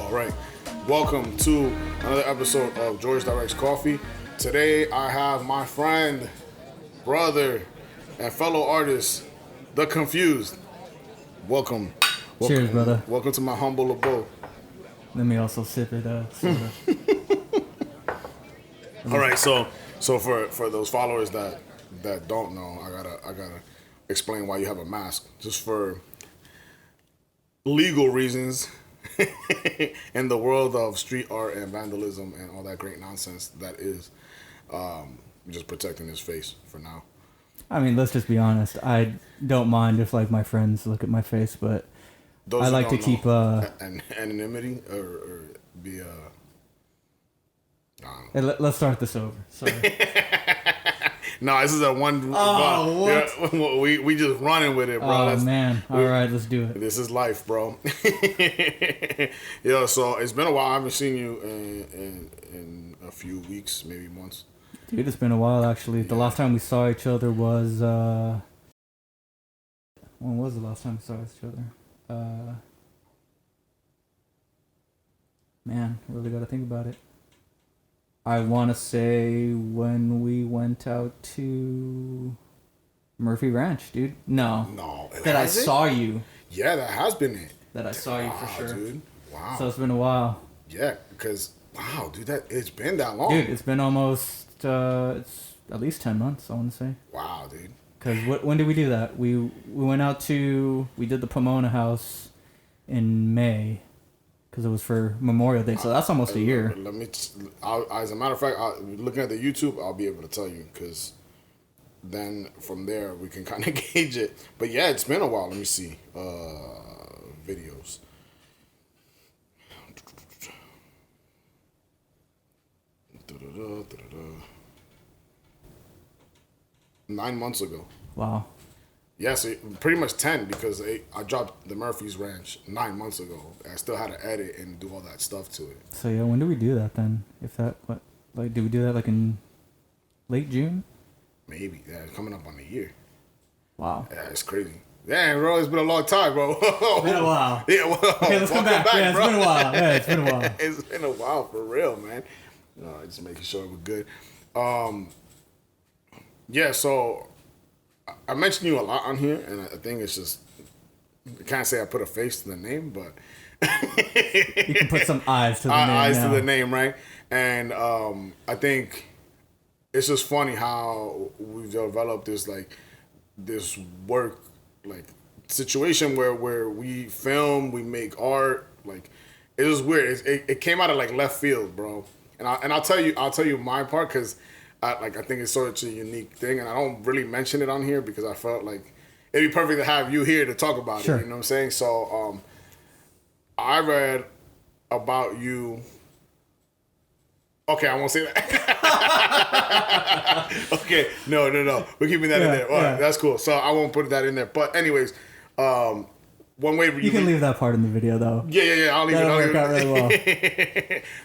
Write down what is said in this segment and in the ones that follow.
All right. Welcome to another episode of George Directs Coffee. Today I have my friend, brother, and fellow artist, The Confused. Welcome. Cheers, brother. Welcome to my humble abode. Let me also sip it. Soda. All right, so for those followers that don't know, I gotta explain why you have a mask. Just for legal reasons, in the world of street art and vandalism and all that great nonsense that is, just protecting his face for now. I mean, let's just be honest. I don't mind if like my friends look at my face, but Those I who like to don't keep know, anonymity or be I don't know. Hey, let's start this over. Sorry. No, this is a one. Oh, what? Yeah, we just running with it, bro. Oh man! All right, let's do it. This is life, bro. Yo, so it's been a while. I haven't seen you in a few weeks, maybe months. Dude, it's been a while actually. The last time we saw each other was when was the last time we saw each other? Man, really got to think about it. I want to say when we went out to Murphy Ranch, dude. No. That I saw you. Yeah, that has been it. That I saw you for sure. Dude. Wow. So it's been a while. Yeah, because, wow, dude, it's been that long. Dude, it's been almost, it's at least 10 months, I want to say. Wow, dude. Because when did we do that? We went out to, we did the Pomona House in May. Because it was for Memorial Day, so that's almost a year. As a matter of fact, looking at the YouTube, I'll be able to tell you, because then from there we can kind of gauge it. But yeah, it's been a while. Let me see. Videos. Nine months ago. Wow. Yes, pretty much 10, because I dropped the Murphy's Ranch 9 months ago. I still had to edit and do all that stuff to it. So yeah, when did we do that then? Did we do that like in late June? Maybe. Yeah, it's coming up on a year. Wow. Yeah, it's crazy. Damn, bro, it's been a long time, bro. It's been a while. Yeah, well, okay, let's come back. Yeah, it's been a while. Yeah, it's been a while. It's been a while for real, man. Just making sure we're good. Yeah, so I mentioned you a lot on here, and I think it's just, I can't say I put a face to the name, but you can put some eyes to the name. Eyes now. to the name, right? And I think it's just funny how we've developed this work situation where we film, we make art. Like, it's just weird. It came out of left field, bro. And I'll tell you my part, because I think it's such a unique thing, and I don't really mention it on here because I felt like it'd be perfect to have you here to talk about sure. it. You know what I'm saying? So I read about you. Okay, I won't say that. Okay, no. We're keeping that in there. All right, that's cool. So I won't put that in there. But anyways, one way you can leave that part in the video though. Yeah. I'll leave That'll it. work out really well.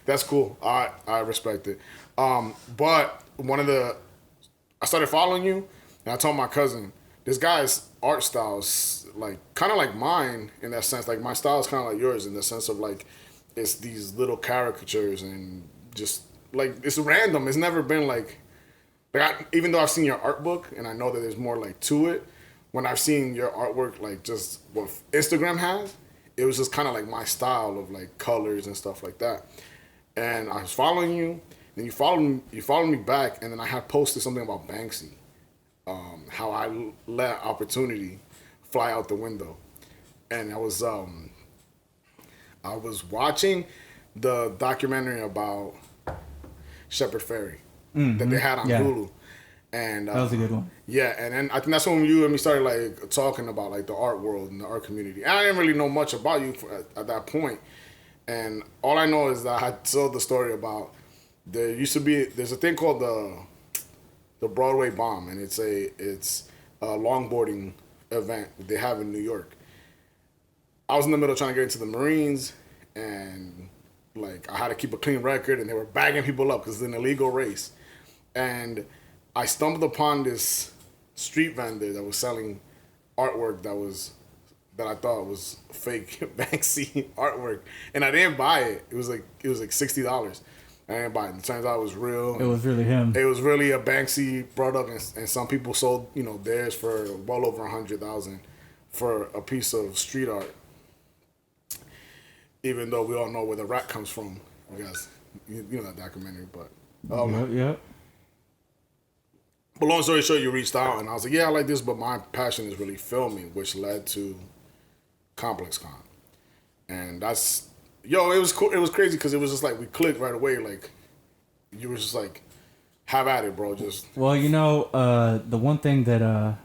That's cool. I respect it. But I started following you, and I told my cousin, this guy's art style's kind of like mine in that sense. Like, my style is kind of like yours in the sense of it's these little caricatures and just it's random. It's never been even though I've seen your art book and I know that there's more to it, when I've seen your artwork, just what Instagram has, it was just kind of my style of colors and stuff like that. And I was following you. And you followed me back, and then I had posted something about Banksy, how I let opportunity fly out the window, and I was watching the documentary about Shepard Fairey that they had on Hulu, and that was a good one. Yeah, and then I think that's when you and me started talking about the art world and the art community. And I didn't really know much about you at that point, and all I know is that I told the story about. There's a thing called the Broadway Bomb, and it's a longboarding event that they have in New York. I was in the middle trying to get into the Marines, and I had to keep a clean record, and they were bagging people up because it's an illegal race. And I stumbled upon this street vendor that was selling artwork that that I thought was fake Banksy artwork, and I didn't buy it. It was like $60. I didn't buy it. It turns out it was real. It was really him. It was really a Banksy product, and some people sold theirs for well over $100,000 for a piece of street art. Even though we all know where the rat comes from, you guys, you know that documentary, but Yep. But long story short, you reached out, and I was like, yeah, I like this, but my passion is really filming, which led to Complex Con. And that's, it was cool. It was crazy because it was just like, we clicked right away. Like, you were just like, have at it, bro. Just. Well, the one thing that,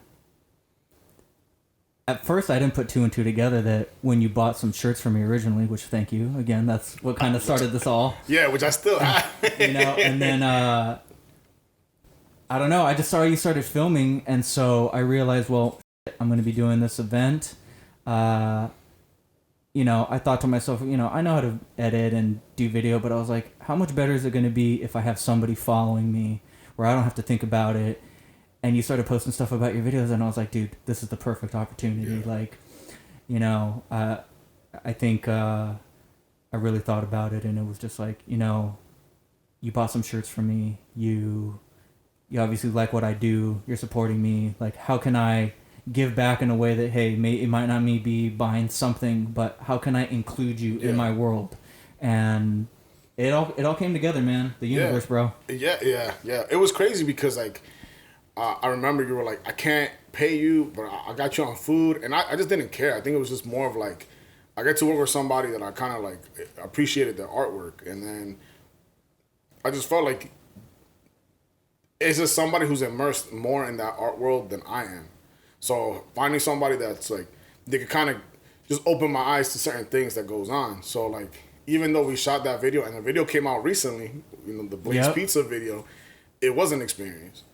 at first I didn't put two and two together, that when you bought some shirts from me originally, which thank you, again, that's what kind of started this all. Yeah, which I still have. And then, I don't know. I just saw you started filming, and so I realized, well, I'm going to be doing this event. I thought to myself, I know how to edit and do video, but I was like, how much better is it going to be if I have somebody following me where I don't have to think about it? And you started posting stuff about your videos, and I was like, dude, this is the perfect opportunity. Yeah. I think I really thought about it, and it was just like, you bought some shirts from me. You obviously like what I do. You're supporting me. Like, how can I give back in a way that, hey, it might not me be buying something, but how can I include you in my world? And it all came together, man. The universe, bro. Yeah. It was crazy because, like, I remember you were like, I can't pay you, but I got you on food. And I just didn't care. I think it was just more of like, I get to work with somebody that I kind of like appreciated their artwork. And then I just felt like it's just somebody who's immersed more in that art world than I am. So finding somebody that's like, they could kind of just open my eyes to certain things that goes on. So like, even though we shot that video and the video came out recently, the Blaze Pizza video, it was an experience.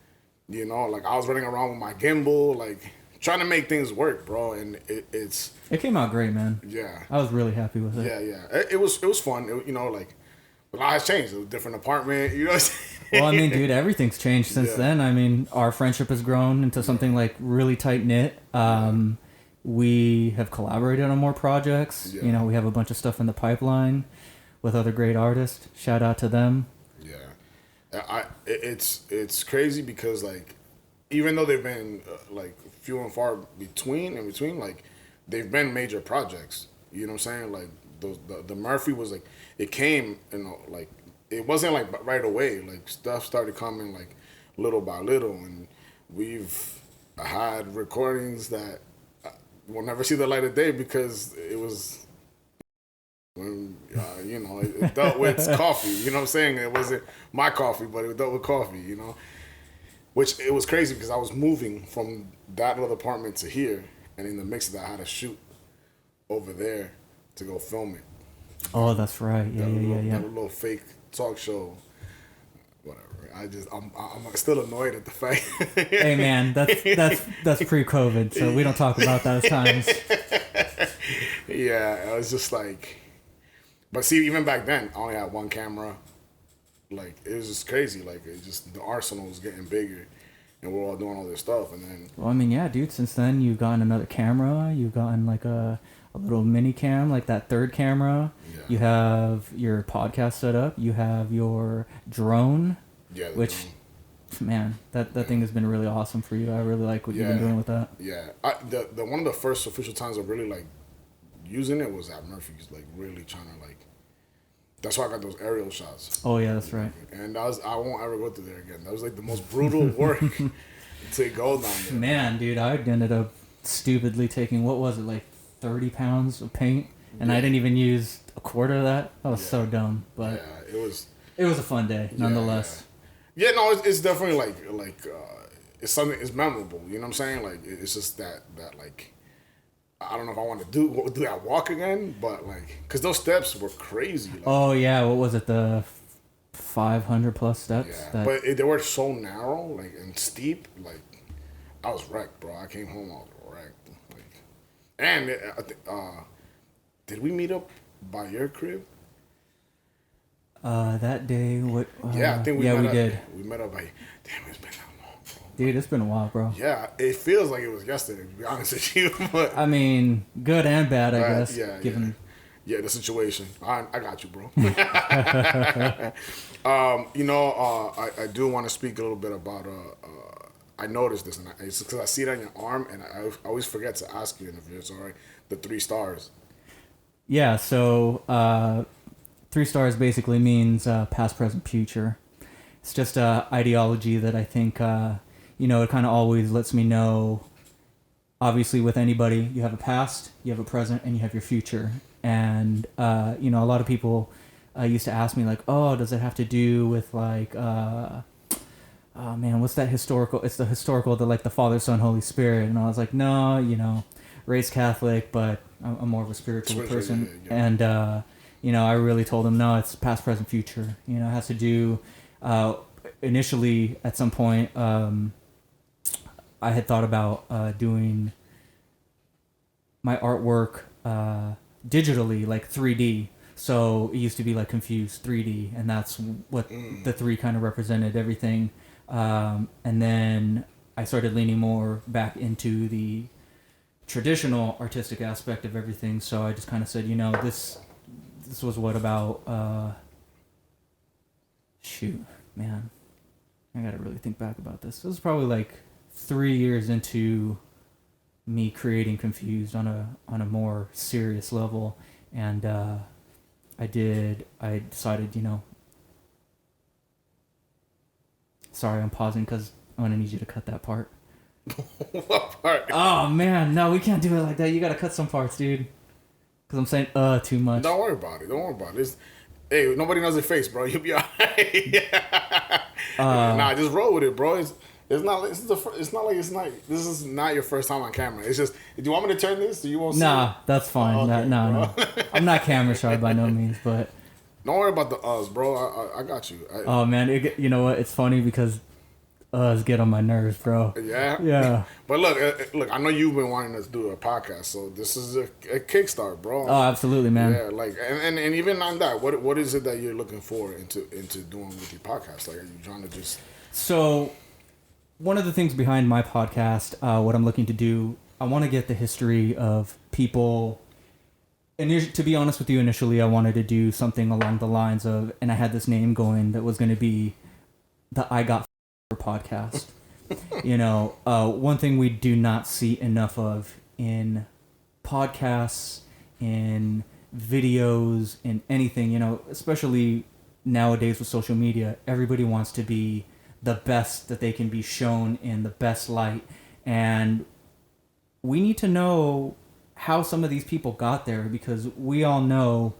Like I was running around with my gimbal, like trying to make things work, bro. And it came out great, man. Yeah. I was really happy with it. Yeah. It was fun. Like a lot has changed. It was a different apartment, What I'm saying? Well, I mean, dude, everything's changed since then. I mean, our friendship has grown into something like really tight knit. We have collaborated on more projects. Yeah. We have a bunch of stuff in the pipeline with other great artists. Shout out to them. Yeah, it's crazy because like, even though they've been like few and far between, like they've been major projects. You know what I'm saying? Like the Murphy was like, it came, like. It wasn't like right away. Like stuff started coming like little by little, and we've had recordings that will never see the light of day because it was when it dealt with coffee. You know what I'm saying? It wasn't my coffee, but it dealt with coffee. Which it was crazy because I was moving from that little apartment to here, and in the mix of that, I had to shoot over there to go film it. Oh, that's right. Yeah. That little fake talk show, whatever. I'm still annoyed at the fact. Hey man, that's pre-COVID, so we don't talk about those times. Yeah, I was just like, but see, even back then, I only had one camera. Like it was just crazy. Like it just the arsenal was getting bigger, and we're all doing all this stuff. And then, well, I mean, yeah, dude. Since then, you've gotten another camera. You've gotten like a little mini cam, like that third camera. Yeah. You have your podcast set up. You have your drone. Yeah. Which, man, that thing has been really awesome for you. I really like what you've been doing with that. Yeah. The one of the first official times I really like using it was at Murphy's, like really trying to like. That's why I got those aerial shots. Oh yeah, that's right. And I won't ever go through there again. That was like the most brutal work to go down there. Man, dude, I ended up stupidly taking, what was it, like 30 pounds of paint, and I didn't even use a quarter of that. That was so dumb, but it was a fun day nonetheless. Yeah, no, it's definitely like it's something, it's memorable. You know what I'm saying? Like it's just that like I don't know if I want to do that walk again, but like because those steps were crazy. Like, oh yeah, what was it, the 500 plus steps? Yeah, but they were so narrow, like and steep. Like I was wrecked, bro. I came home, I was wrecked. And did we meet up by your crib? That day, what? I think we did. We met up by. Damn, it's been that long, bro. Dude, it's been a while, bro. Yeah, it feels like it was yesterday, to be honest with you. But I mean, good and bad, I guess. Yeah, given... yeah, the situation. I got you, bro. I do want to speak a little bit about. I noticed this, and it's because I see it on your arm, and I always forget to ask you if it's all right. The 3 stars. Yeah, so 3 stars basically means past, present, future. It's just a ideology that I think, it kind of always lets me know, obviously with anybody, you have a past, you have a present, and you have your future. And, a lot of people used to ask me, like, oh, does it have to do with, like, oh, man, what's that historical? It's the historical, the Father, Son, Holy Spirit. And I was like, no, raised Catholic, but I'm more of a spiritual person. Yeah. And, I really told them, no, it's past, present, future. It has to do... initially, at some point, I had thought about doing my artwork digitally, like 3D. So it used to be like Confused 3D, and that's what the 3 kind of represented everything. And then I started leaning more back into the traditional artistic aspect of everything. So I just kind of said, this was what about... shoot, man, I gotta really think back about this. This was probably like 3 years into me creating Confused on a more serious level, and I decided, sorry, I'm pausing because I'm gonna need you to cut that part. What part? Oh man, no, we can't do it like that. You gotta cut some parts, dude, because I'm saying too much. Don't worry about it. Hey, nobody knows your face, bro. You'll be alright. Nah, just roll with it, bro. It's not. This is not your first time on camera. It's just. Do you want me to turn this? You won't see. Nah, that's fine. Oh, okay, no. I'm not camera shy by no means, but don't worry about the us, bro. I got you. Oh man, you know what? It's funny because get on my nerves, bro. Yeah. But look. I know you've been wanting us to do a podcast, so this is a kickstart, bro. Oh, absolutely, man. Yeah, like, and even on that, what is it that you're looking for into doing with your podcast? Like, are you trying to just? So, one of the things behind my podcast, what I'm looking to do, I want to get the history of people. And to be honest with you, initially I wanted to do something along the lines of, and I had this name going that was going to be the I Got podcast. One thing we do not see enough of in podcasts, in videos, in anything, especially nowadays with social media, everybody wants to be the best that they can be shown in the best light. And we need to know how some of these people got there, because we all know,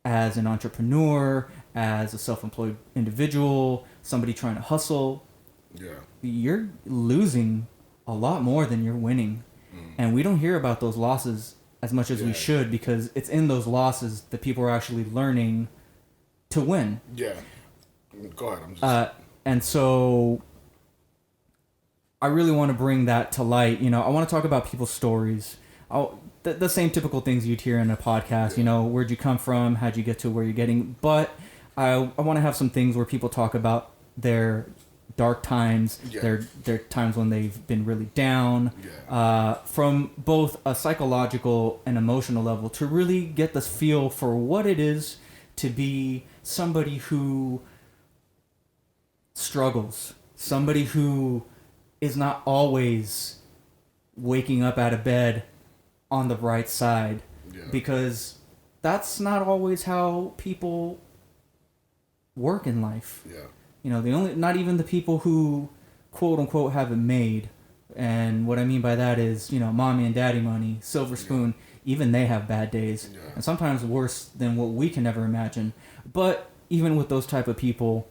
as an entrepreneur, as a self-employed individual, somebody trying to hustle, you're losing a lot more than you're winning. And we don't hear about those losses as much as we should, because it's in those losses that people are actually learning to win. Yeah. Go ahead. And so I really want to bring that to light. I want to talk about people's stories. The same typical things you'd hear in a podcast. Where'd you come from? How'd you get to where you're getting? But I want to have some things where people talk about their dark times, their times when they've been really down, from both a psychological and emotional level, to really get this feel for what it is to be somebody who struggles, somebody who is not always waking up out of bed on the right side, because that's not always how people work in life. Not even the people who quote unquote have it made. And what I mean by that is, mommy and daddy money, silver spoon, even they have bad days, and sometimes worse than what we can ever imagine. But even with those type of people,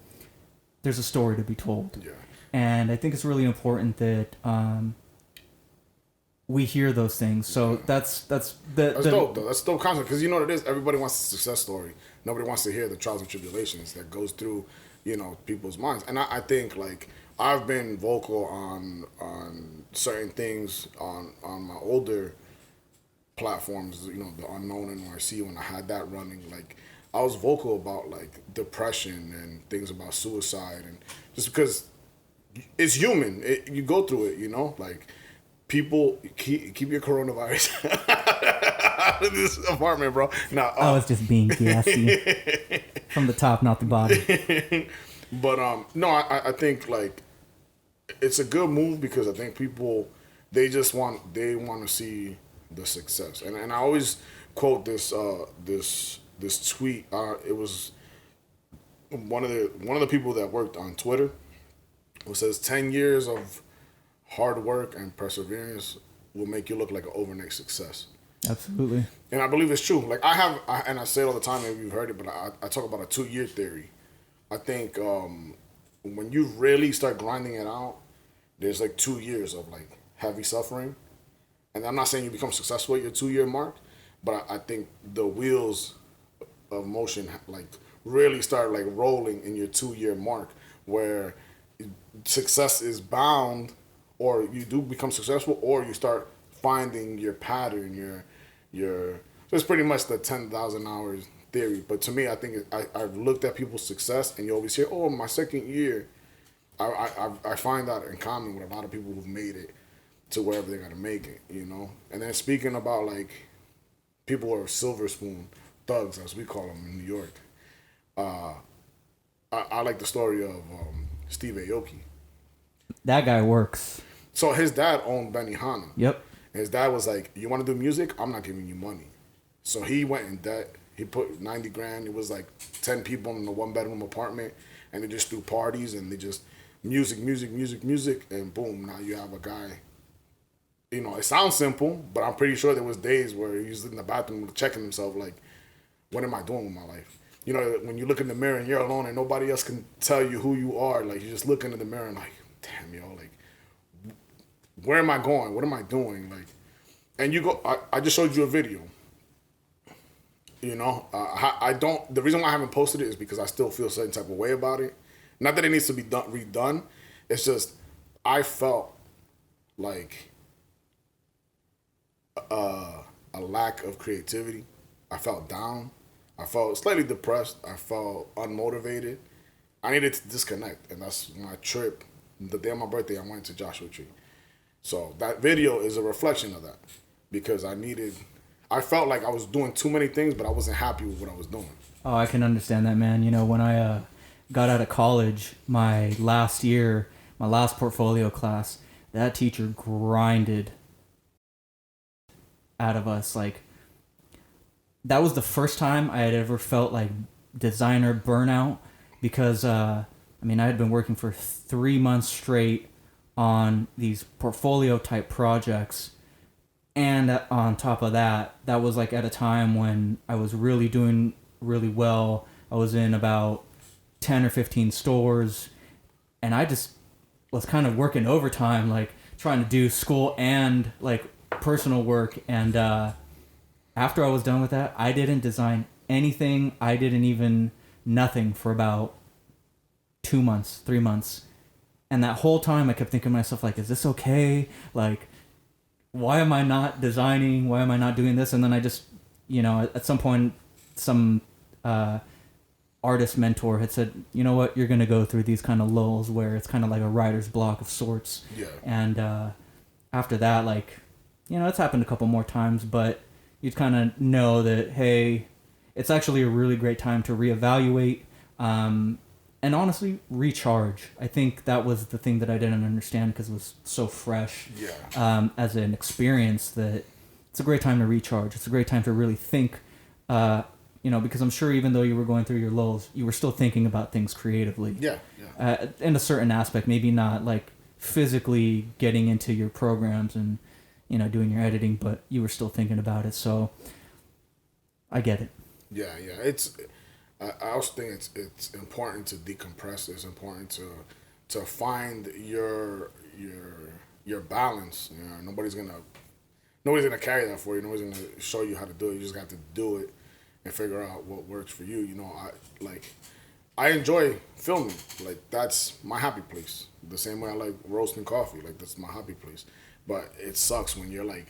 there's a story to be told. And I think it's really important that we hear those things. So that's dope though. That's dope concept, because what it is. Everybody wants a success story. Nobody wants to hear the trials and tribulations that goes through, people's minds. And I think, like, I've been vocal on certain things on my older platforms. The Unknown NYC, when I had that running, like, I was vocal about, like, depression and things about suicide, and just because it's human. You go through it, you know. Like people keep your coronavirus out of this apartment, bro. No, I was just being gassy from the top, not the bottom. But no, I think like it's a good move because I think people they want to see the success, and I always quote this tweet. It was one of the people that worked on Twitter who says 10 years of hard work and perseverance will make you look like an overnight success. Absolutely. And I believe it's true. Like and I say it all the time, maybe you've heard it, but I talk about a 2-year theory. I think when you really start grinding it out, there's like 2 years of like heavy suffering. And I'm not saying you become successful at your 2-year mark, but I think the wheels of motion like really start like rolling in your 2-year mark where success is bound, or you do become successful, or you start finding your pattern, your so it's pretty much the 10,000 hours theory. But to me, I think I've looked at people's success, and you always hear, oh, my second year. I find that in common with a lot of people who've made it to wherever they're gonna make it, you know. And then speaking about like people who are silver spoon thugs, as we call them in New York, I like the story of Steve Aoki. That guy works. So his dad owned Benihana. Yep. And his dad was like, "You want to do music? I'm not giving you money." So he went in debt. He put 90 grand. It was like 10 people in a 1-bedroom apartment, and they just threw parties and they just music, and boom, now you have a guy. You know, it sounds simple, but I'm pretty sure there was days where he was in the bathroom checking himself, like, what am I doing with my life? You know, when you look in the mirror and you're alone and nobody else can tell you who you are, like, you just look into the mirror and like, damn, yo, like, where am I going? What am I doing? Like, and you go, I just showed you a video. You know, I don't, the reason why I haven't posted it is because I still feel a certain type of way about it. Not that it needs to be redone. It's just, I felt like a lack of creativity. I felt down. I felt slightly depressed. I felt unmotivated. I needed to disconnect. And that's my trip. The day of my birthday, I went to Joshua Tree. So that video is a reflection of that. Because I felt like I was doing too many things, but I wasn't happy with what I was doing. Oh, I can understand that, man. You know, when I got out of college, my last portfolio class, that teacher grinded out of us. Like, that was the first time I had ever felt like designer burnout because, I had been working for 3 months straight on these portfolio type projects. And on top of that, that was like at a time when I was really doing really well. I was in about 10 or 15 stores, and I just was kind of working overtime, like trying to do school and like personal work. And after I was done with that, I didn't design anything. I didn't even nothing for about 2 months, 3 months. And that whole time I kept thinking to myself, like, is this okay? Like, why am I not designing? Why am I not doing this? And then I just, you know, at some point, some artist mentor had said, you know what, you're going to go through these kind of lulls where it's kind of like a writer's block of sorts. Yeah. And after that, like, you know, it's happened a couple more times, but you kind of know that, hey, it's actually a really great time to reevaluate and honestly recharge. I think that was the thing that I didn't understand because it was so fresh as an experience, that it's a great time to recharge. It's a great time to really think, you know, because I'm sure even though you were going through your lulls, you were still thinking about things creatively. Yeah. In a certain aspect, maybe not like physically getting into your programs and, you know, doing your editing, but you were still thinking about it. So I get it. Yeah. I also think it's important to decompress. It's important to find your balance. You know, nobody's gonna carry that for you. Nobody's gonna show you how to do it. You just got to do it and figure out what works for you. You know, I enjoy filming. Like, that's my happy place. The same way I like roasting coffee. Like, that's my happy place. But it sucks when you're like,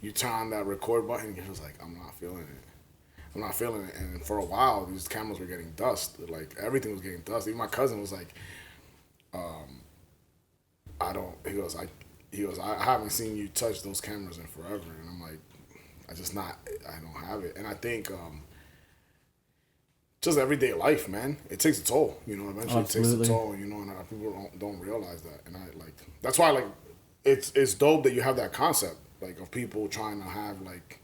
you turn on that record button and you're just like, I'm not feeling it. And for a while, these cameras were getting dust. Like, everything was getting dust. Even my cousin was like, he goes, I haven't seen you touch those cameras in forever. And I'm like, I don't have it. And I think, just everyday life, man, it takes a toll, you know, eventually Absolutely. it takes a toll, you know, and people don't realize that. And that's why, like, it's dope that you have that concept, like, of people trying to have, like,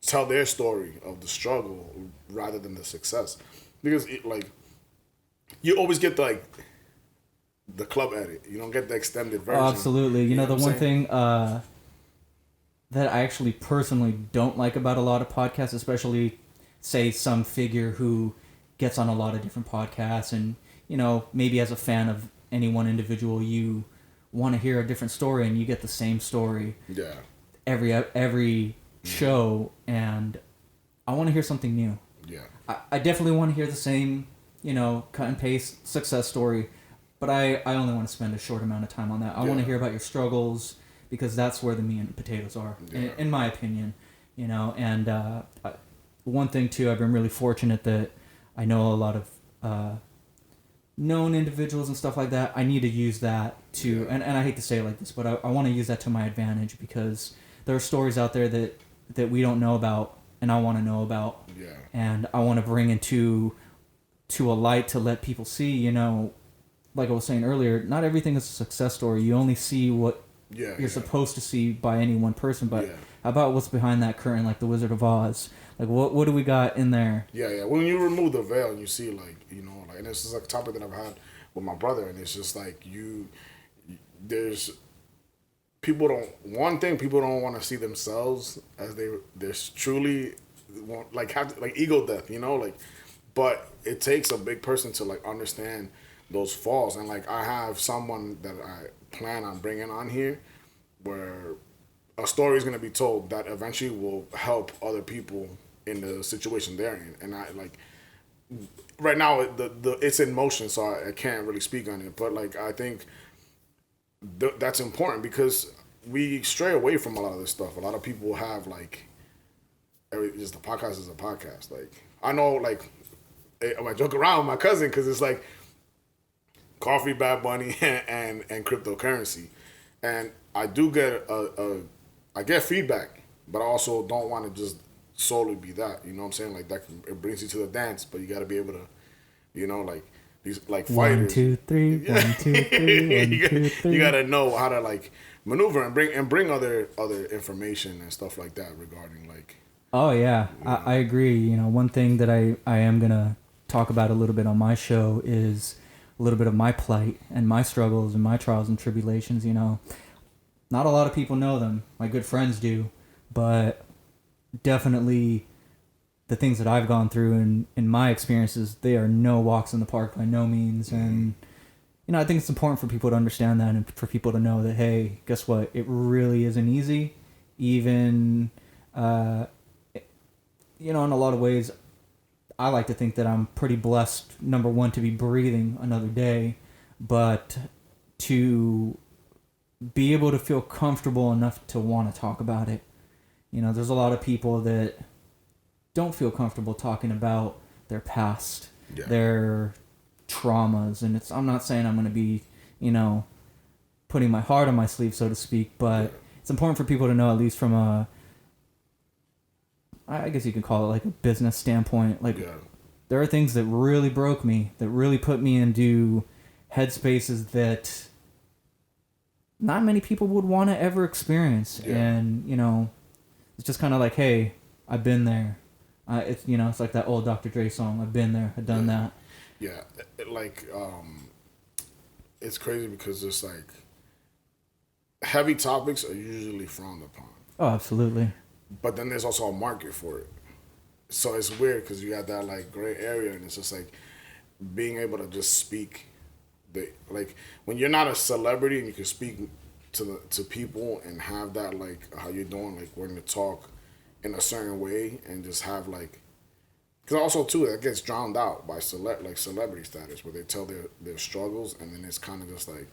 tell their story of the struggle rather than the success. Because, you always get, the club edit. You don't get the extended version. Oh, absolutely. You know the one saying? thing that I actually personally don't like about a lot of podcasts, especially, say, some figure who gets on a lot of different podcasts and, you know, maybe as a fan of any one individual, you want to hear a different story and you get the same story every show, and I want to hear something new. Yeah. I definitely want to hear the same, you know, cut and paste success story, but I only want to spend a short amount of time on that. I want to hear about your struggles, because that's where the meat and potatoes are, in my opinion, you know. And one thing too, I've been really fortunate that I know a lot of known individuals and stuff like that. I need to use that to, and I hate to say it like this, but I want to use that to my advantage, because there are stories out there that we don't know about, and I want to know about. Yeah. And I want to bring into a light to let people see, you know, like I was saying earlier, not everything is a success story. You only see what you're supposed to see by any one person, but how about what's behind that curtain, like the Wizard of Oz? Like, what do we got in there? Yeah. When you remove the veil and you see, like, you know, like, and this is like a topic that I've had with my brother, and it's just like there's people don't want to see themselves as they're truly have ego death, you know, like, but it takes a big person to, like, understand those falls. And, like, I have someone that I plan on bringing on here where a story is going to be told that eventually will help other people in the situation they're in. And I, like, right now it's in motion, so I can't really speak on it, but, like, I think that's important, because we stray away from a lot of this stuff. A lot of people have, like, just the podcast is a podcast. Like, I know, like, I joke around with my cousin because it's like coffee, Bad Bunny, and cryptocurrency, and I do get I get feedback, but I also don't want to just solely be that. You know what I'm saying? Like, that it brings you to the dance, but you got to be able to, you know, like, these, like, fighters. 1, 2, 3. 1, 2, 3. 1, 2, 3. You got to know how to, like, maneuver and bring other information and stuff like that regarding, like. Oh yeah, I agree. You know, one thing that I am gonna talk about a little bit on my show is a little bit of my plight and my struggles and my trials and tribulations. You know, not a lot of people know them. My good friends do, but definitely the things that I've gone through and in my experiences, they are no walks in the park by no means. And you know, I think it's important for people to understand that, and for people to know that, hey, guess what? It really isn't easy. Even you know, in a lot of ways, I like to think that I'm pretty blessed, number one, to be breathing another day, but to be able to feel comfortable enough to want to talk about it. You know, there's a lot of people that don't feel comfortable talking about their past, their traumas, and I'm not saying I'm going to be, you know, putting my heart on my sleeve, so to speak, but it's important for people to know, at least from a, I guess you could call it like a business standpoint. Like, there are things that really broke me, that really put me into headspaces that not many people would want to ever experience. And, you know, it's just kind of like, hey, I've been there. It's, you know, it's like that old Dr. Dre song, I've been there, I've done that. Yeah, like, it's crazy because it's like, heavy topics are usually frowned upon. Oh, absolutely. But then there's also a market for it. So it's weird because you got that, like, gray area, and it's just like being able to just speak. Like, when you're not a celebrity and you can speak to people and have that, like, how you're doing, like, we're going to talk in a certain way and just have, like, because also too that gets drowned out by celebrity status, where they tell their struggles, and then it's kind of just like,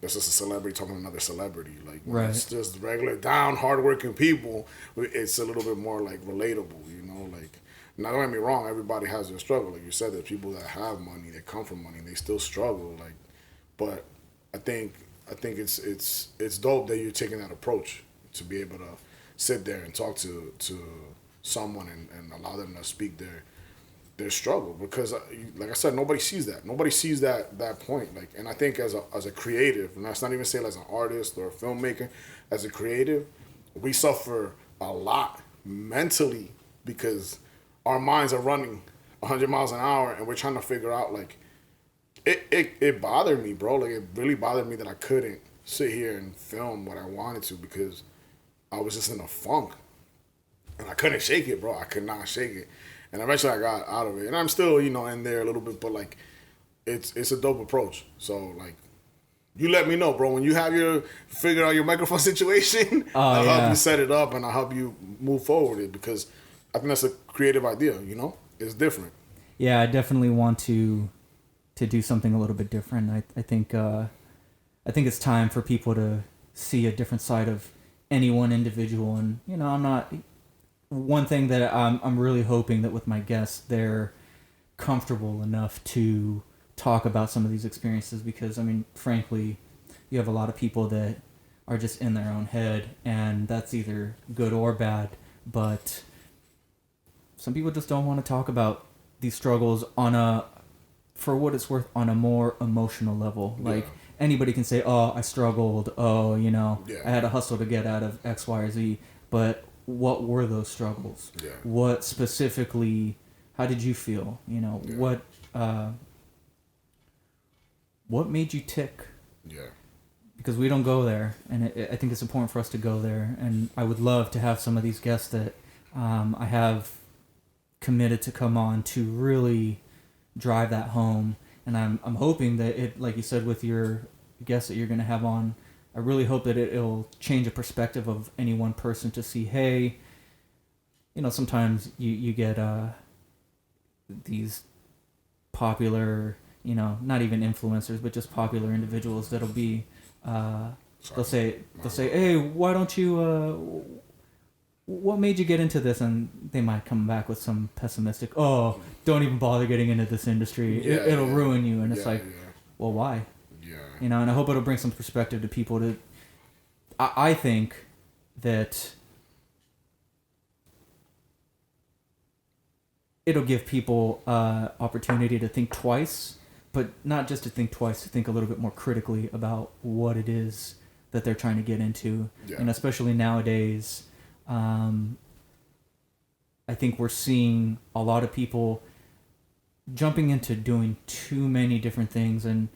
it's just a celebrity talking to another celebrity. Like, when it's just regular, down, hardworking people, it's a little bit more, like, relatable, you know? Like, now, don't get me wrong, everybody has their struggle. Like you said, there's people that have money, they come from money, they still struggle. Like, but I think I think it's dope that you're taking that approach to be able to sit there and talk to someone and allow them to speak their struggle, because like I said, nobody sees that point. Like, and I think as a creative, and that's not even saying as an artist or a filmmaker, as a creative, we suffer a lot mentally because our minds are running 100 miles an hour and we're trying to figure out, like, it bothered me, bro. Like, it really bothered me that I couldn't sit here and film what I wanted to because I was just in a funk and I couldn't shake it, bro. I could not shake it. And eventually I got out of it. And I'm still, in there a little bit, but like it's a dope approach. So like you let me know, bro, when you have figure out your microphone situation, I'll help you set it up and I'll help you move forward with it, because I think that's a creative idea, It's different. Yeah, I definitely want to do something a little bit different. I think it's time for people to see a different side of any one individual, and I'm not. One thing that I'm really hoping that with my guests, they're comfortable enough to talk about some of these experiences, because, frankly, you have a lot of people that are just in their own head, and that's either good or bad, but some people just don't want to talk about these struggles for what it's worth, on a more emotional level. Like, anybody can say, oh, I struggled, I had to hustle to get out of X, Y, or Z, but what were those struggles? Yeah. What specifically, how did you feel? What made you tick? Yeah. Because we don't go there, and I think it's important for us to go there. And I would love to have some of these guests that I have committed to come on to really drive that home. And I'm hoping that it, like you said, with your guests that you're going to have on, I really hope that it'll change a perspective of any one person to see, hey, sometimes you get these popular, not even influencers, but just popular individuals that'll be, they'll say, hey, why don't you, what made you get into this? And they might come back with some pessimistic, oh, don't even bother getting into this industry. It'll ruin you. And it's like, well, why? Yeah. And I hope it'll bring some perspective to people. I think that it'll give people opportunity to think twice, but not just to think twice, to think a little bit more critically about what it is that they're trying to get into. Yeah. And especially nowadays, I think we're seeing a lot of people jumping into doing too many different things, and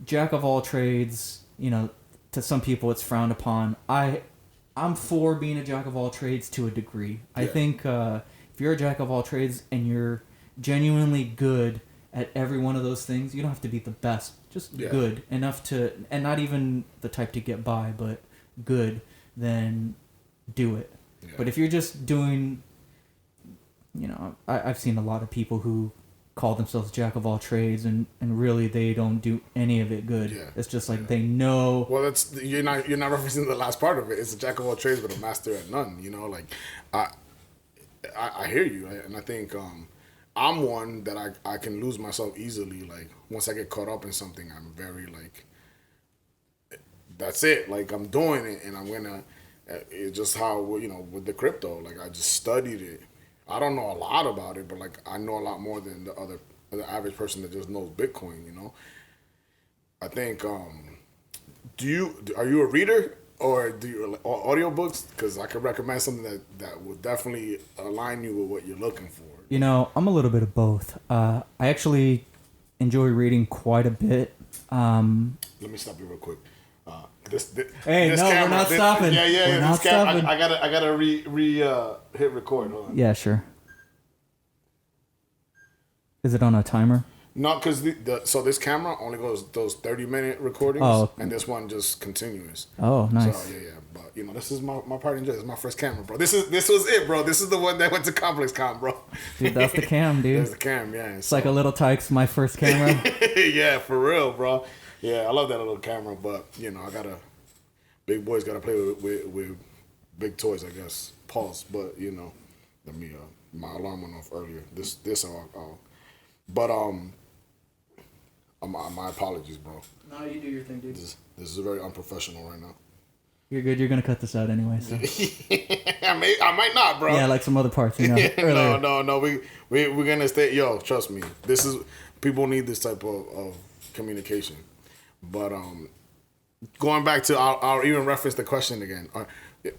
jack of all trades, to some people it's frowned upon. I'm for being a jack of all trades to a degree. Yeah. I think if you're a jack of all trades and you're genuinely good at every one of those things, you don't have to be the best, just good enough to, and not even the type to get by, but good, then do it. Yeah. But if you're just doing, I've seen a lot of people who call themselves jack of all trades and really they don't do any of it good. Yeah. It's just like they know. Well, that's you're not referencing the last part of it. It's a jack of all trades but a master at none. Like I hear you, and I think I'm one that I can lose myself easily. Like once I get caught up in something, I'm very like, that's it. Like I'm doing it, and I'm gonna. It's just how with the crypto. Like I just studied it. I don't know a lot about it, but like I know a lot more than the average person that just knows Bitcoin. I think. Are you a reader or do you audiobooks? Because I could recommend something that will definitely align you with what you're looking for. I'm a little bit of both. I actually enjoy reading quite a bit. Let me stop you real quick. This we're not stopping. Yeah. We're not stopping. I gotta hit record. Hold on. Yeah, sure. Is it on a timer? No, because so this camera only goes those 30-minute recordings, and this one just continuous. Oh, nice. So yeah, but this is my part. This is my first camera, bro. This was it, bro. This is the one that went to ComplexCon, bro. Dude, that's the cam, dude. That's the cam, yeah. It's like a little Tykes, my first camera. Yeah, for real, bro. Yeah, I love that little camera, but big boys gotta play with big toys, I guess. Pause, but let me my alarm went off earlier. But My apologies, bro. No, you do your thing, dude. This is very unprofessional right now. You're good. You're gonna cut this out anyway. So. I might not, bro. Yeah, like some other parts, you know. No. We're gonna stay. Yo, trust me. This is people need this type of communication. But going back to, I'll even reference the question again.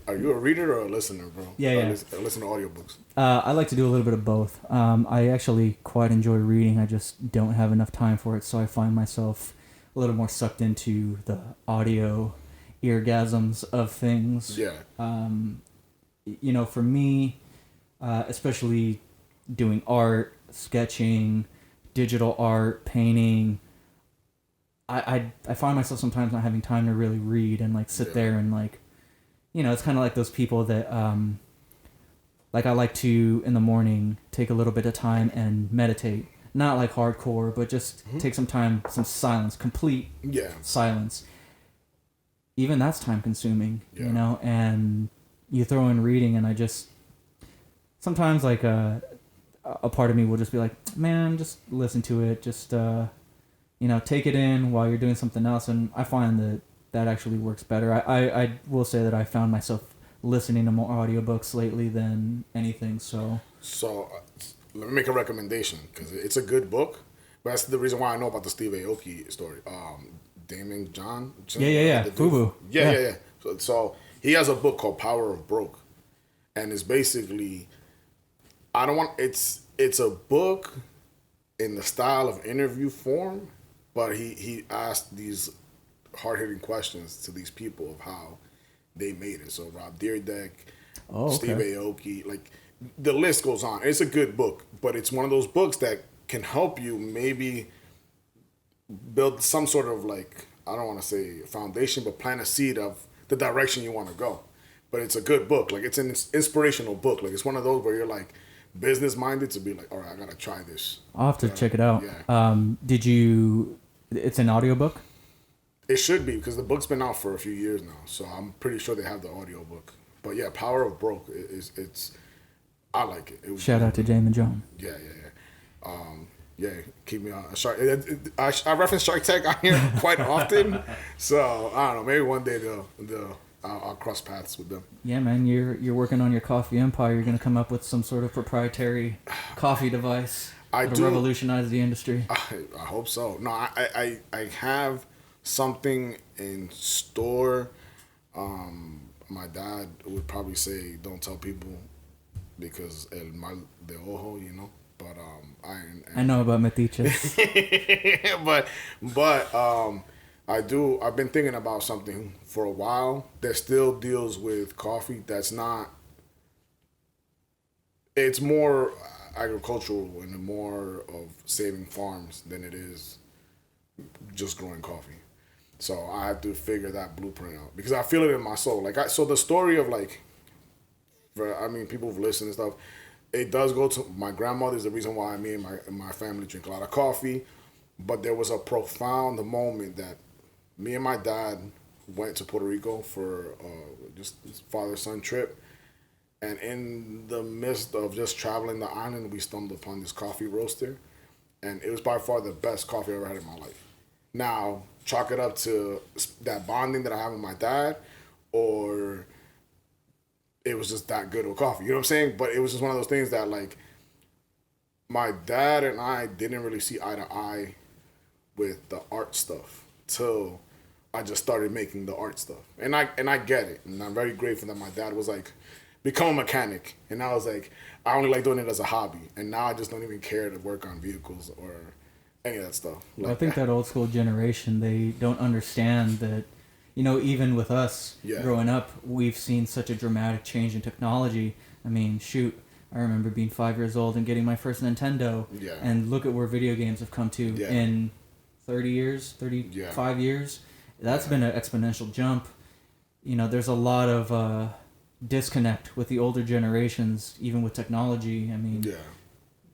Are you a reader or a listener, bro? Yeah. Or listen to audiobooks. I like to do a little bit of both. I actually quite enjoy reading. I just don't have enough time for it, so I find myself a little more sucked into the audio eargasms of things. Yeah. You know, for me, especially doing art, sketching, digital art, painting, I find myself sometimes not having time to really read and like sit there and like, you know, it's kind of like those people that like I like to in the morning take a little bit of time and meditate, not like hardcore, but just take some time, some silence, complete silence. Even that's time consuming, you know, and you throw in reading and I just sometimes like a part of me will just be like, man, just listen to it, just you know, take it in while you're doing something else, and I find that actually works better. I will say that I found myself listening to more audiobooks lately than anything. So let me make a recommendation because it's a good book. But that's the reason why I know about the Steve Aoki story. Damon John. Yeah. Fubu. Yeah. So he has a book called Power of Broke, and it's basically it's a book in the style of interview form, but he asked these hard-hitting questions to these people of how they made it. So Rob Dyrdek, Steve Aoki, like the list goes on. It's a good book, but it's one of those books that can help you maybe build some sort of like, I don't want to say foundation, but plant a seed of the direction you want to go. But it's a good book. Like it's an inspirational book. Like it's one of those where you're like business minded to be like, all right, I gotta try this. I'll have to check it out. Yeah. It's an audiobook? It should be because the book's been out for a few years now, so I'm pretty sure they have the audiobook. But yeah, Power of Broke it's I like it. Shout out to James and John. Yeah. Keep me on Shark. I reference Shark Tank on here quite often, so I don't know. Maybe one day I'll cross paths with them. Yeah, man, you're working on your coffee empire. You're gonna come up with some sort of proprietary coffee device to revolutionize the industry. I hope so. No, I have something in store. My dad would probably say, "Don't tell people," because el mal de ojo, you know. But I know about metiches. but I've been thinking about something for a while that still deals with coffee. That's not. It's more agricultural and more of saving farms than it is just growing coffee. So I have to figure that blueprint out because I feel it in my soul. So the story of like, people who've listened and stuff, it does go to my grandmother's the reason why me and my family drink a lot of coffee. But there was a profound moment that me and my dad went to Puerto Rico for just father-son trip. And in the midst of just traveling the island, we stumbled upon this coffee roaster. And it was by far the best coffee I ever had in my life. Now, chalk it up to that bonding that I have with my dad, or it was just that good of coffee. You know what I'm saying? But it was just one of those things that, like, my dad and I didn't really see eye to eye with the art stuff till I just started making the art stuff. And I get it. And I'm very grateful that my dad was like, become a mechanic. And I was like, I only like doing it as a hobby. And now I just don't even care to work on vehicles or any of that stuff. Well, I think that old school generation, they don't understand that, you know, even with us growing up, we've seen such a dramatic change in technology. I mean, shoot, I remember being 5 years old and getting my first Nintendo. Yeah. And look at where video games have come to in 30 years, 35 years. That's been an exponential jump. You know, there's a lot of disconnect with the older generations, even with technology. I mean,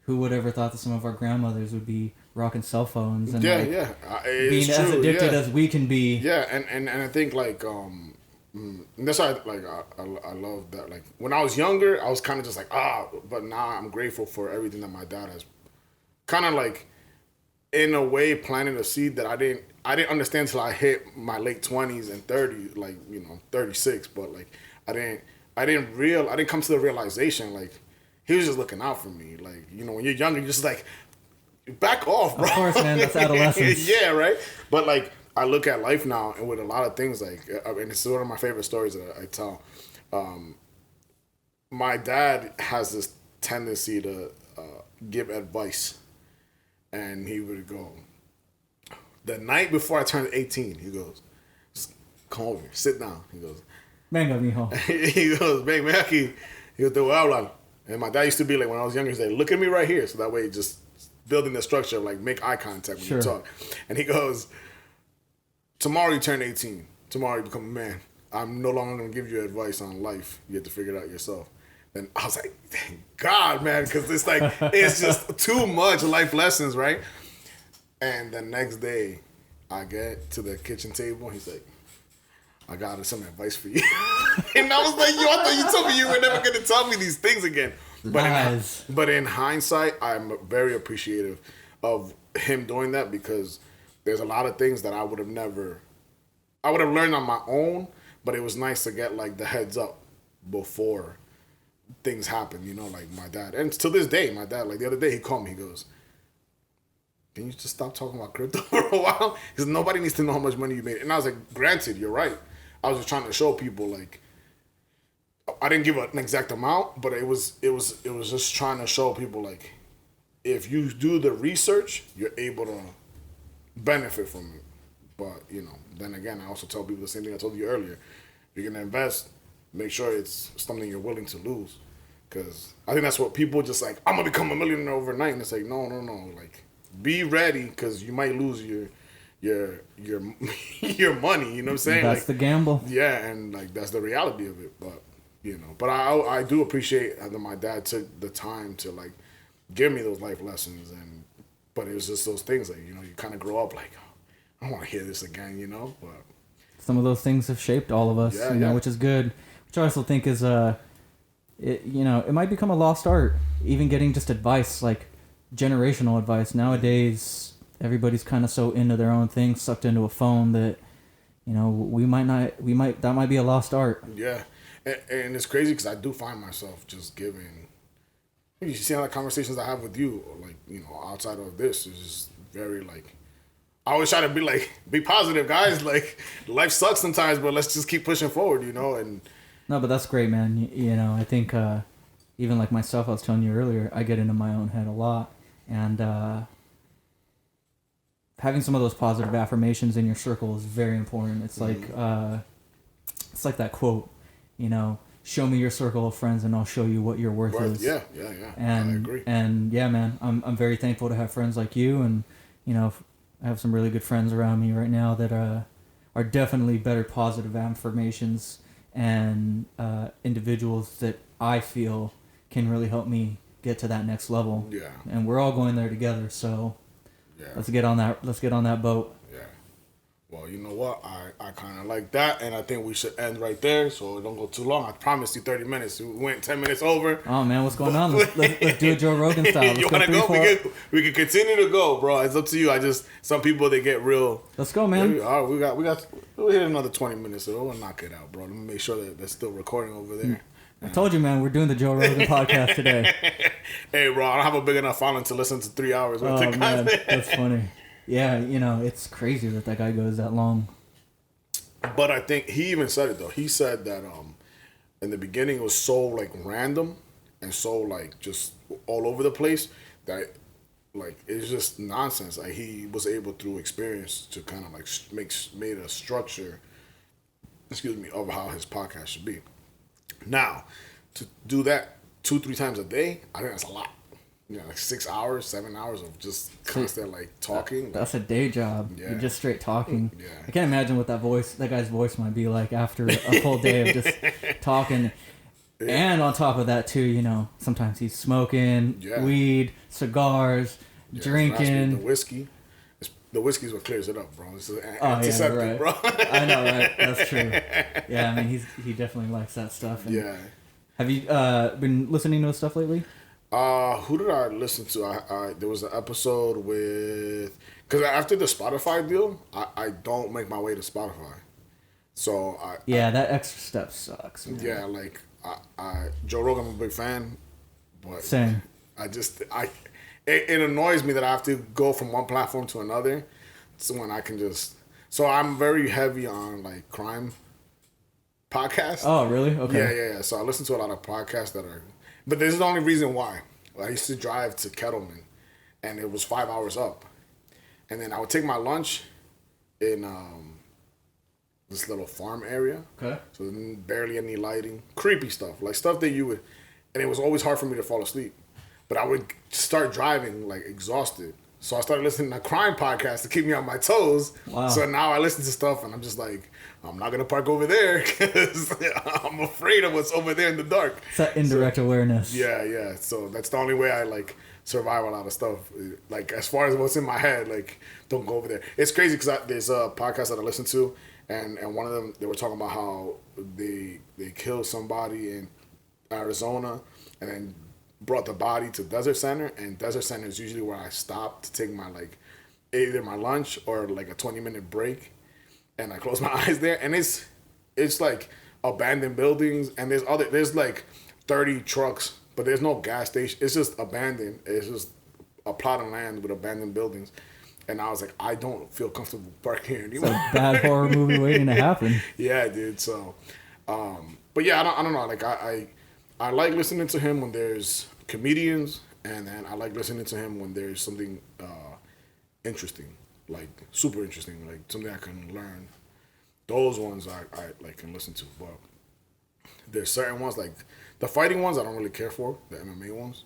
who would ever thought that some of our grandmothers would be rocking cell phones and being as addicted as we can be? Yeah, and I think like that's why I love that. Like when I was younger, I was kind of just like but now I'm grateful for everything that my dad has kind of like in a way planted a seed that I didn't understand till I hit my late 20s and 30s, like, you know, 36, but like I didn't come to the realization like he was just looking out for me. Like, you know, when you're younger, you're just like, back off, bro. Of course, man, that's adolescence. Yeah, right? But like I look at life now and with a lot of things, like, and it's one of my favorite stories that I tell. My dad has this tendency to give advice, and he would go, the night before I turned 18, he goes, come over here, sit down. He goes, venga, mijo. He goes, ven aquí. He goes, te voy a hablar. And my dad used to be like, when I was younger, he'd say, look at me right here. So that way, just building the structure of like, make eye contact when you talk. And he goes, tomorrow you turn 18. Tomorrow you become a man. I'm no longer going to give you advice on life. You have to figure it out yourself. And I was like, thank God, man, because it's like, it's just too much life lessons, right? And the next day, I get to the kitchen table, and he's like, I got some advice for you. And I was like, yo, I thought you told me you were never going to tell me these things again. But in hindsight, I'm very appreciative of him doing that, because there's a lot of things that I would have learned on my own, but it was nice to get like the heads up before things happen, you know, like my dad. And to this day, my dad, like the other day, he called me, he goes, can you just stop talking about crypto for a while? Because nobody needs to know how much money you made. And I was like, granted, you're right. I was just trying to show people, like, I didn't give an exact amount, but it was just trying to show people, like, if you do the research, you're able to benefit from it. But, you know, then again, I also tell people the same thing I told you earlier. If you're going to invest, make sure it's something you're willing to lose. Because I think that's what people just like, I'm going to become a millionaire overnight. And it's like, no. Like, be ready, because you might lose your money. You know what I'm saying? That's like, the gamble. Yeah, and like that's the reality of it. But you know, but I do appreciate that my dad took the time to like give me those life lessons. And but it was just those things, like, you know, you kind of grow up like, oh, I don't want to hear this again, you know. But some of those things have shaped all of us, you know, which is good. Which I also think is it might become a lost art, even getting just advice, like generational advice. Nowadays, everybody's kind of so into their own thing, sucked into a phone, that, you know, that might be a lost art. Yeah. And it's crazy because I do find myself just giving, you see how the conversations I have with you, or like, you know, outside of this, is just very like, I always try to be like, be positive, guys. Like, life sucks sometimes, but let's just keep pushing forward, you know. And no, but that's great, man. You know, I think even like myself, I was telling you earlier, I get into my own head a lot. And having some of those positive affirmations in your circle is very important. It's like that quote, you know, show me your circle of friends and I'll show you what your worth is. Yeah. And, I agree. And yeah, man, I'm very thankful to have friends like you. And, you know, I have some really good friends around me right now that are definitely better positive affirmations and individuals that I feel can really help me get to that next level. Yeah. And we're all going there together, so yeah. Let's get on that boat. Yeah. Well, you know what? I kind of like that, and I think we should end right there so it don't go too long. I promised you 30 minutes. We went 10 minutes over. Oh, man, what's going on? Let's do it Joe Rogan style. Let's you want to go? We can continue to go, bro. It's up to you. Some people, they get real. Let's go, man. All right, we'll hit another 20 minutes, so we'll knock it out, bro. Let me make sure that they're still recording over there. I told you, man, we're doing the Joe Rogan podcast today. Hey, bro, I don't have a big enough following to listen to 3 hours. Oh, man, that's funny. Yeah, you know, it's crazy that guy goes that long. But I think he even said it, though. He said that in the beginning it was so, like, random and so, like, just all over the place that, like, it's just nonsense. Like, he was able, through experience, to kind of, like, made a structure, of how his podcast should be. Now, to do that 2-3 times a day, I think that's a lot. You know, like 6 hours, 7 hours of just constant like talking. That's a day job. Yeah. You're just straight talking. Yeah. I can't imagine what that guy's voice might be like after a full day of just talking. Yeah. And on top of that too, you know, sometimes he's smoking, weed, cigars, drinking. The whiskey. The whiskey's what clears it up, bro. It's an antiseptic, right. bro. I know, right? That's true. Yeah, I mean, he definitely likes that stuff. And have you been listening to his stuff lately? Who did I listen to? There was an episode with, because after the Spotify deal, I don't make my way to Spotify. So that extra step sucks. Man. Yeah, like Joe Rogan, I'm a big fan, but same. It annoys me that I have to go from one platform to another. So when I can just, so I'm very heavy on like crime podcasts. Oh, really? Okay. Yeah. So I listen to a lot of podcasts that are, but this is the only reason why. I used to drive to Kettleman, and it was 5 hours up, and then I would take my lunch in this little farm area. Okay. So barely any lighting, creepy stuff, like stuff that you would, and it was always hard for me to fall asleep. But I would start driving like exhausted. So I started listening to crime podcasts to keep me on my toes. Wow. So now I listen to stuff and I'm just like, I'm not going to park over there because I'm afraid of what's over there in the dark. It's that indirect awareness. Yeah. So that's the only way I like survive a lot of stuff. Like as far as what's in my head, like don't go over there. It's crazy because there's a podcast that I listen to and one of them, they were talking about how they killed somebody in Arizona and then brought the body to Desert Center, and Desert Center is usually where I stop to take my like either my lunch or like a 20-minute break, and I close my eyes there, and it's like abandoned buildings, and there's like 30 trucks, but there's no gas station. It's just abandoned. It's just a plot of land with abandoned buildings, and I was like, I don't feel comfortable parking here anymore. It's a bad horror movie waiting to happen. Yeah, dude. So, but yeah, I don't know. Like I like listening to him when there's comedians, and then I like listening to him when there's something interesting, like super interesting, like something I can learn. Those ones I like can listen to, but there's certain ones like the fighting ones I don't really care for, the MMA ones.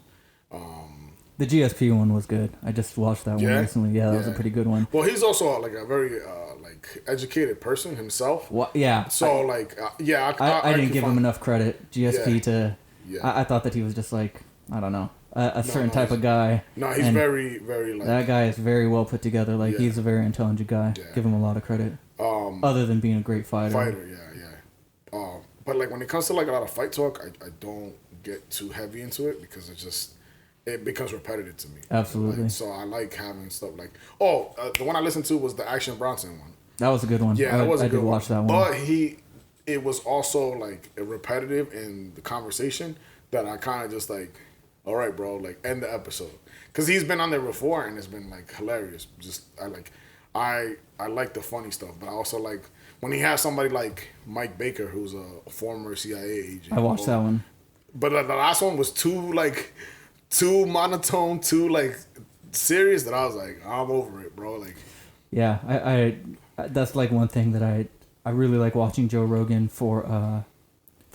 The GSP one was good. I just watched that one recently. Yeah, that was a pretty good one. Well, he's also like a very like educated person himself. What? Yeah. So I didn't didn't give him enough credit. GSP to. Yeah. I thought that he was just like, I don't know, a certain type of guy. No, he's very, very like... That guy is very well put together. Like, he's a very intelligent guy. Yeah. Give him a lot of credit. Other than being a great fighter. Yeah. But like when it comes to like a lot of fight talk, I don't get too heavy into it because it becomes repetitive to me. Absolutely. Like, so I like having stuff like... the one I listened to was the Action Bronson one. That was a good one. Yeah, that was a good one. I did watch that one. But it was also like repetitive in the conversation that I kind of just like, all right, bro, like end the episode, because he's been on there before and it's been like hilarious. Just I like the funny stuff, but I also like when he has somebody like Mike Baker, who's a former CIA agent. I watched that one, but the last one was too monotone, too like serious that I was like, I'm over it, bro. Like, yeah, I that's like one thing that I really like watching Joe Rogan for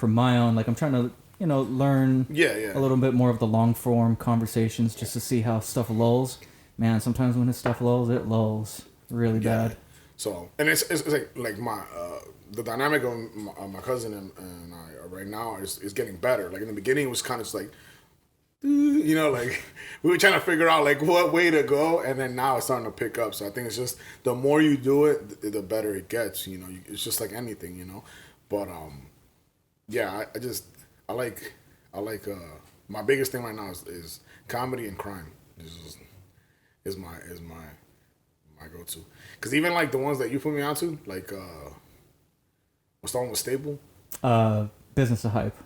my own, like I'm trying to, learn a little bit more of the long form conversations just to see how stuff lulls. Man, sometimes when his stuff lulls, it lulls really bad. So, and it's like my the dynamic of my cousin and I right now is getting better. Like in the beginning, it was kind of just like, like we were trying to figure out like what way to go, and then now it's starting to pick up. So I think it's just the more you do it, the better it gets. It's just like anything, But yeah, I like my biggest thing right now is comedy and crime. Is my go-to. Because even like the ones that you put me onto, like what's the one with Stable? Business of Hype.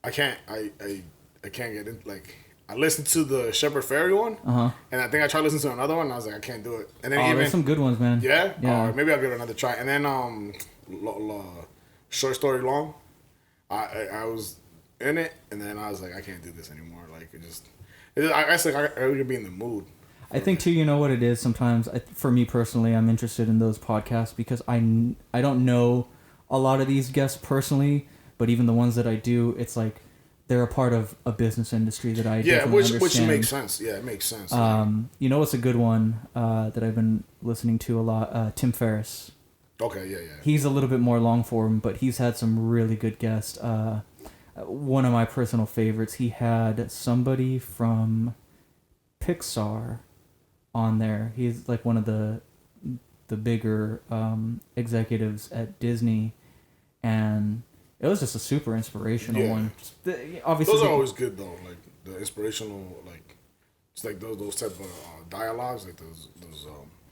I can't get in. Like I listened to the Shepard Fairey one, and I think I tried listening to another one, and I was like, I can't do it. And then there's some good ones, man. Yeah. Maybe I'll give it another try. And then Short Story Long, I was in it, and then I was like, I can't do this anymore. Like I guess like I would be in the mood. I think too, you know what it is. Sometimes, for me personally, I'm interested in those podcasts because I don't know a lot of these guests personally, but even the ones that I do, it's like they're a part of a business industry that I definitely understand. Which makes sense. Yeah, it makes sense. You know what's a good one that I've been listening to a lot? Tim Ferriss. Okay, yeah. He's a little bit more long form, but he's had some really good guests. One of my personal favorites, he had somebody from Pixar on there. He's like one of the bigger executives at Disney, and it was just a super inspirational one. Obviously, those are always good though. Like the inspirational, like, it's like those type of dialogues, like those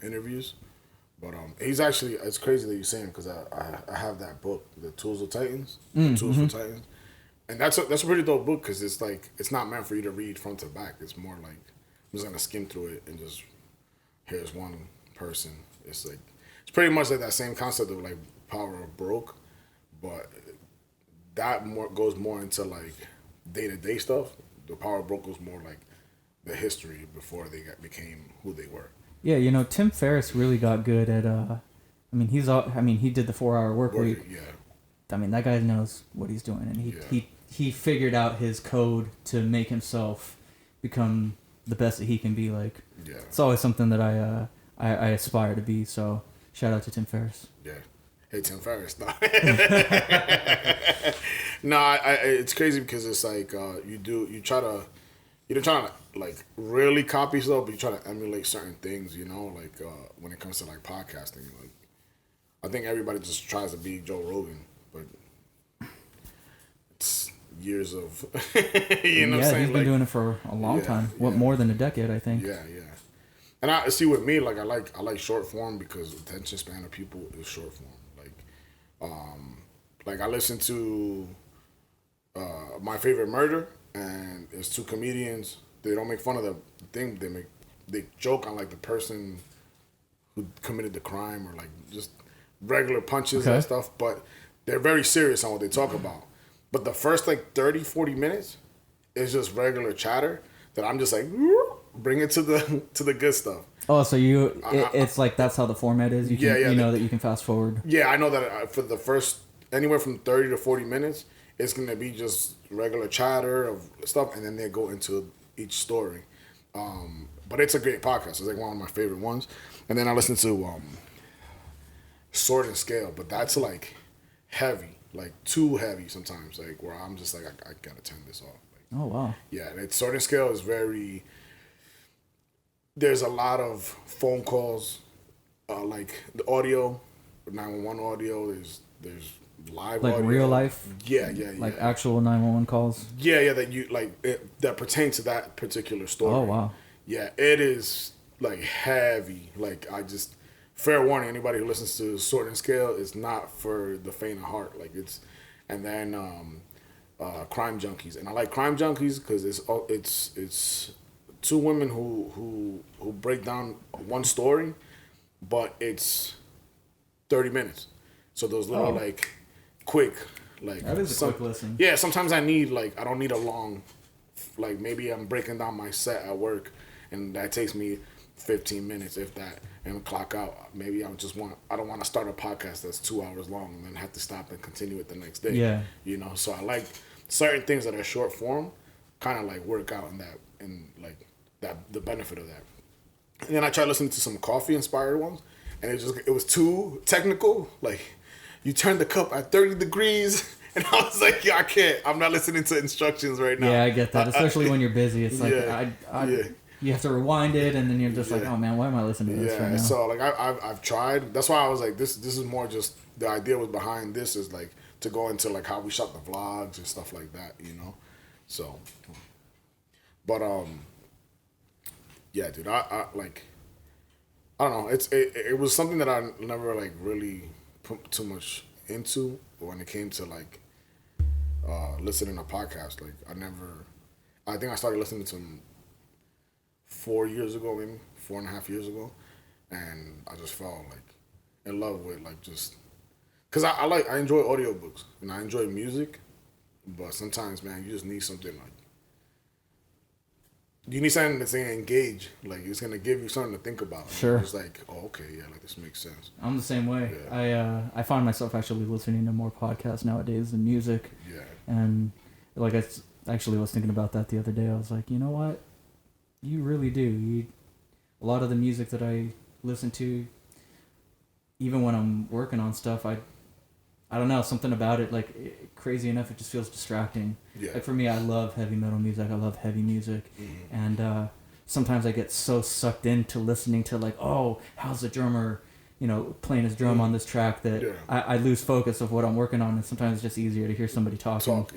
interviews. But he's actually, it's crazy that you're saying, because I have that book, The Tools of Titans, The Tools for Titans, and that's a pretty dope book, because it's like, it's not meant for you to read front to back. It's more like, I'm just gonna skim through it and just, here's one person. It's like, it's pretty much like that same concept of like Power of Broke, but that goes more into like day-to-day stuff. The Power of Broke goes more like the history before they became who they were. Yeah, you know, Tim Ferriss really got good at. He did the 4-hour work week. Yeah. I mean, that guy knows what he's doing, and he figured out his code to make himself become the best that he can be. Like, yeah, it's always something that I aspire to be. So shout out to Tim Ferriss. Yeah. Hey, Tim Ferriss. No, no, it's crazy because it's like you're trying to like really copy stuff, but you try to emulate certain things, you know, like when it comes to like podcasting. Like, I think everybody just tries to be Joe Rogan, but it's years of you know what I'm saying? He's been doing it for a long time. More than a decade, I think. Yeah. And I see with me, like I like short form because attention span of people is short form. Like I listen to My Favorite Murder, and it's two comedians. They don't make fun of the thing. They joke on like the person who committed the crime, or like just regular punches and stuff. But they're very serious on what they talk about. But the first like 30, 40 minutes is just regular chatter that I'm just like, bring it to the good stuff. Oh, so it's like that's how the format is. You know that you can fast forward. Yeah, I know that for the first anywhere from 30 to 40 minutes, it's gonna be just regular chatter of stuff, and then they go into each story. But it's a great podcast. It's like one of my favorite ones. And then I listen to Sword and Scale, but that's like heavy, like too heavy sometimes. Like where I'm just like I gotta turn this off. Like, oh wow. Yeah, and Sword and Scale is very. There's a lot of phone calls, like the audio, 911 audio. There's live like audio. real life. Yeah. Like actual 911 calls. Yeah. That you like that pertain to that particular story. Oh wow. Yeah, it is like heavy. Like fair warning, anybody who listens to Sword and Scale is not for the faint of heart. Like it's, and then Crime Junkies, and I like Crime Junkies because it's two women who break down one story, but it's 30 minutes. So those little like quick, like that is a quick listen. Yeah, sometimes I don't need a long, like maybe I'm breaking down my set at work, and that takes me 15 minutes if that, and clock out. Maybe I don't want to start a podcast that's 2 hours long and then have to stop and continue it the next day. Yeah, you know. So I like certain things that are short form, kind of like work out in that, and like that the benefit of that. And then I tried listening to some coffee inspired ones, and it was too technical. Like you turn the cup at 30 degrees. And I was like, yeah, I can't. I'm not listening to instructions right now. Yeah, I get that. Especially when you're busy. It's like, you have to rewind it, and then you're just like, oh man, why am I listening to this right now? So like I've tried. That's why I was like, this is more just, the idea was behind this is like to go into like how we shot the vlogs and stuff like that, you know? So, but yeah, dude, I like, I don't know. It was something that I never like really put too much into when it came to like listening to podcasts. Like I think I started listening to them 4 years ago, maybe 4.5 years ago, and I just fell like in love with like just because I enjoy audiobooks and I enjoy music, but sometimes, man, you just need something like you need something that's gonna engage, like it's gonna give you something to think about. Sure. It's like, oh, okay, yeah, like this makes sense. I'm the same way. Yeah. I find myself actually listening to more podcasts nowadays than music. Yeah. And like I actually was thinking about that the other day. I was like, you know what? You really do. A lot of the music that I listen to, even when I'm working on stuff, I don't know, something about it, like crazy enough, it just feels distracting. Yeah. Like for me, I love heavy metal music. I love heavy music. Mm-hmm. And sometimes I get so sucked into listening to like, oh, how's the drummer, playing his drum on this track that I lose focus of what I'm working on. And sometimes it's just easier to hear somebody talking.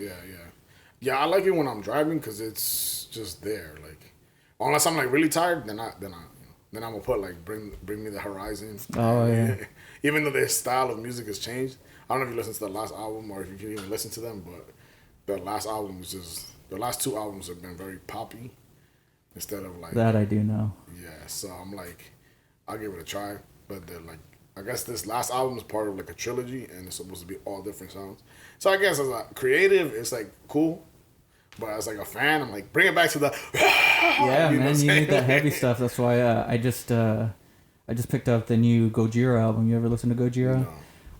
Yeah, I like it when I'm driving because it's just there. Like, unless I'm like really tired, then I'm gonna put like bring me the horizon. Oh yeah. Even though their style of music has changed, I don't know if you listen to the last album or if you can even listen to them, but the last album was just the last two albums have been very poppy instead of like that I do know. Yeah, so I'm like, I'll give it a try, but they're like, I guess this last album is part of like a trilogy and it's supposed to be all different sounds. So I guess as a creative, it's like cool. But as like a fan, I'm like, bring it back to the yeah, man, you need that heavy stuff. That's why I just picked up the new Gojira album. You ever listen to Gojira? No.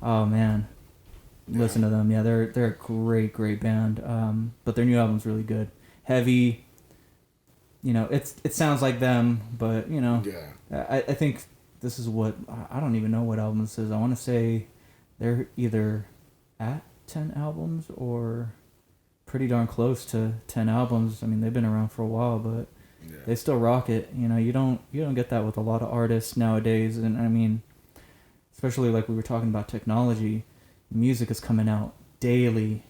Oh man, listen to them. Yeah, they're a great band. But their new album's really good. Heavy. You know, it sounds like them, but you know, yeah. I think this is what I don't even know what album this is. I want to say they're either at 10 albums or pretty darn close to 10 albums. I mean, they've been around for a while, but they still rock it. You know, you don't get that with a lot of artists nowadays. And I mean, especially like we were talking about technology, music is coming out daily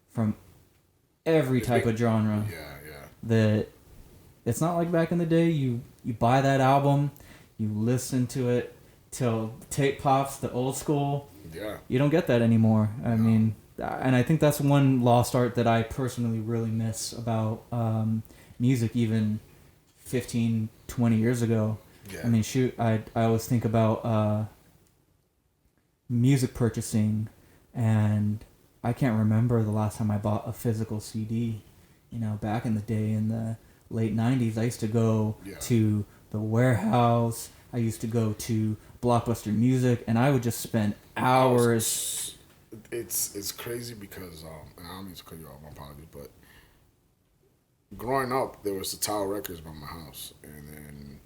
from every type of genre. Yeah. That it's not like back in the day. You buy that album, you listen to it till tape pops, the old school. Yeah. You don't get that anymore. I mean, and I think that's one lost art that I personally really miss about music even 15, 20 years ago. Yeah. I mean, shoot, I always think about music purchasing, and I can't remember the last time I bought a physical CD. You know, back in the day in the late 90s, I used to go to the warehouse. I used to go to Blockbuster Music, and I would just spend hours. It's crazy because and I don't mean to cut you off, my apologies, but growing up there was the Tower Records by my house, and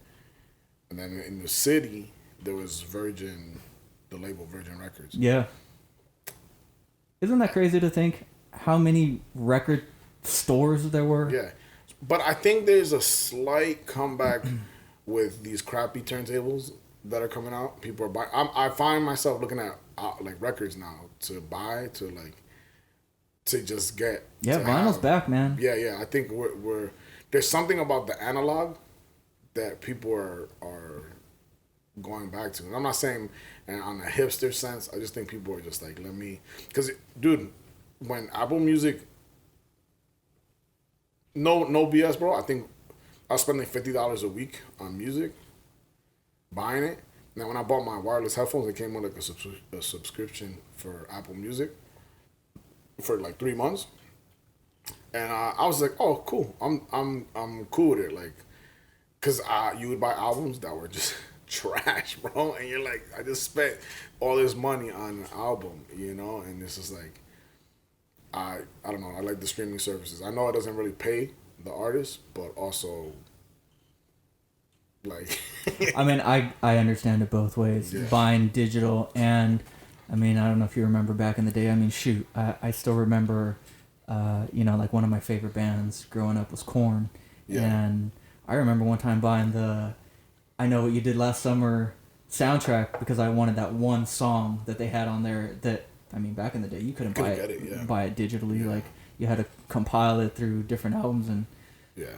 then in the city there was the label Virgin Records. Yeah. Isn't that crazy to think how many record stores there were? Yeah. But I think there's a slight comeback with these crappy turntables that are coming out. People are buying. I find myself looking at like records now to buy to just get. Yeah, vinyl's back, man. Yeah. I think we're there's something about the analog that people are going back to. And I'm not saying on a hipster sense. I just think people are just like, because dude, when Apple Music. No BS, bro. I think I was spending $50 a week on music, buying it. Now, when I bought my wireless headphones, it came with like a subscription for Apple Music for like 3 months, and I was like, "Oh, cool. I'm cool with it." Like, cause you would buy albums that were just trash, bro, and you're like, "I just spent all this money on an album," you know, and this is like. I don't know. I like the streaming services. I know it doesn't really pay the artist, but also like. I mean, I understand it both ways. Yeah. Buying digital and, I mean, I don't know if you remember back in the day. I mean, shoot, I still remember, you know, like one of my favorite bands growing up was Korn, and I remember one time buying the "I Know What You Did Last Summer" soundtrack because I wanted that one song that they had on there that. I mean, back in the day, you couldn't buy it digitally. Yeah. Like, you had to compile it through different albums, and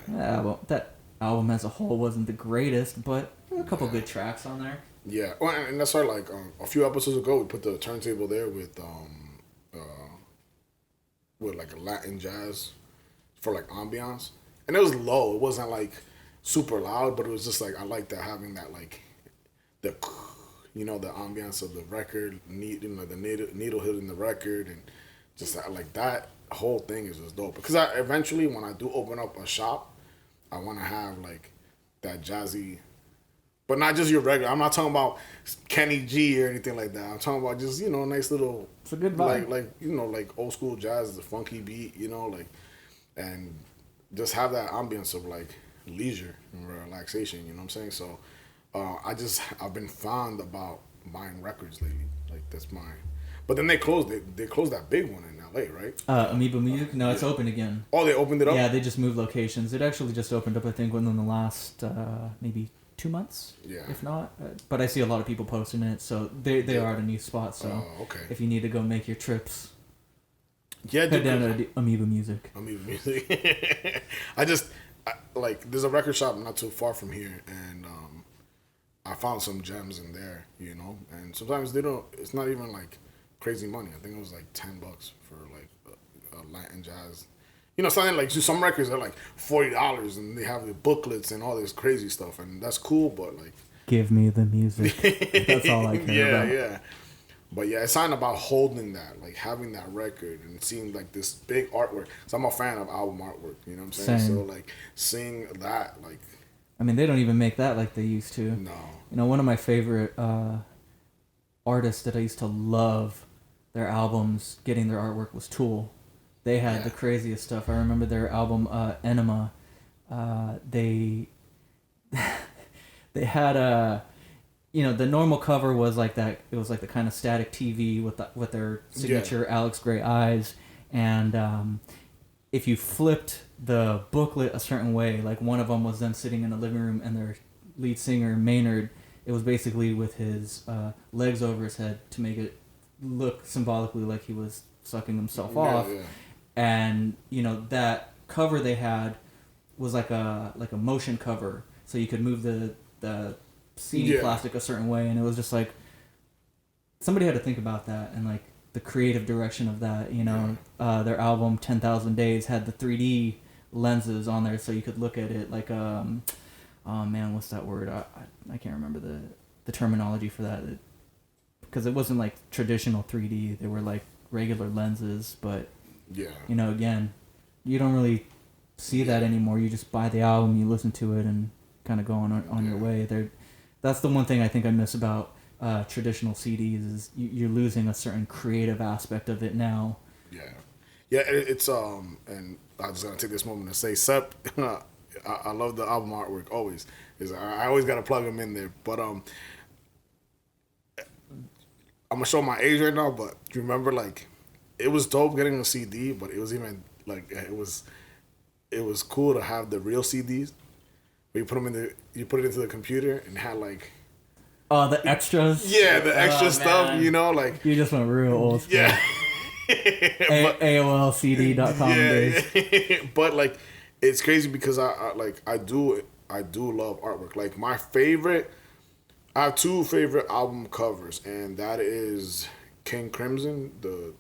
that album as a whole wasn't the greatest, but a couple good tracks on there. Yeah, well, and that's why, like, a few episodes ago, we put the turntable there with like a Latin jazz for like ambiance, and it was low. It wasn't like super loud, but it was just like I like that having that like the. You know, the ambiance of the record, the needle hitting the record, and just like that whole thing is just dope. Because eventually, when I do open up a shop, I want to have like that jazzy, but not just your regular. I'm not talking about Kenny G or anything like that. I'm talking about just, you know, nice little. It's a good vibe. Like you know, like old school jazz, the funky beat, you know, like, and just have that ambience of like leisure and relaxation. You know what I'm saying? So. I've been fond about buying records lately. Like that's mine. But then they closed it. They closed that big one in LA, right? Amoeba Music? No, it's open again. Oh, they opened it up? Yeah, they just moved locations. It actually just opened up, I think, within the last maybe 2 months. Yeah. If not. But I see a lot of people posting it, so they are at a new spot. So if you need to go make your trips, head down to Amoeba Music. Amoeba Music. like there's a record shop not too far from here, and I found some gems in there, you know. And sometimes they don't. It's not even like crazy money. I think it was like $10 for like a Latin jazz. You know, something like some records are like $40, and they have the booklets and all this crazy stuff, and that's cool. But like, give me the music. That's all I care about. Yeah. But yeah, it's something about holding that, like having that record and seeing like this big artwork. So I'm a fan of album artwork, you know what I'm saying? Same. So like seeing that, like, I mean, they don't even make that like they used to. no. You know, one of my favorite artists that I used to love their albums, getting their artwork, was Tool. They had the craziest stuff. I remember their album Enema. They had a, you know, the normal cover was like that. It was like the kind of static TV with their signature Alex Gray eyes, and if you flipped the booklet a certain way, like one of them was them sitting in a living room, and their lead singer Maynard, it was basically with his legs over his head to make it look symbolically like he was sucking himself off. Yeah. And you know, that cover they had was like a motion cover, so you could move the CD plastic a certain way, and it was just like somebody had to think about that and like the creative direction of that. You know, their album 10,000 Days had the 3D lenses on there, so you could look at it like oh man, what's that word? I can't remember the terminology for that, because it wasn't like traditional 3D. They were like regular lenses, but you know, again, you don't really see that anymore. You just buy the album, you listen to it, and kind of go on your way. That's the one thing I think I miss about traditional CDs is you're losing a certain creative aspect of it now. It's and I'm just gonna take this moment to say, Sep, I love the album artwork always. I always gotta plug them in there, but I'm gonna show my age right now. But you remember, like, it was dope getting a CD, but it was even like it was cool to have the real CDs. Where you put it into the computer and had like the extras. Yeah, the extra stuff. You know, like you just went real old school. Yeah. AOLCD.com days. Yeah. But like, it's crazy because I do love artwork. Like my favorite, I have two favorite album covers, and that is King Crimson, the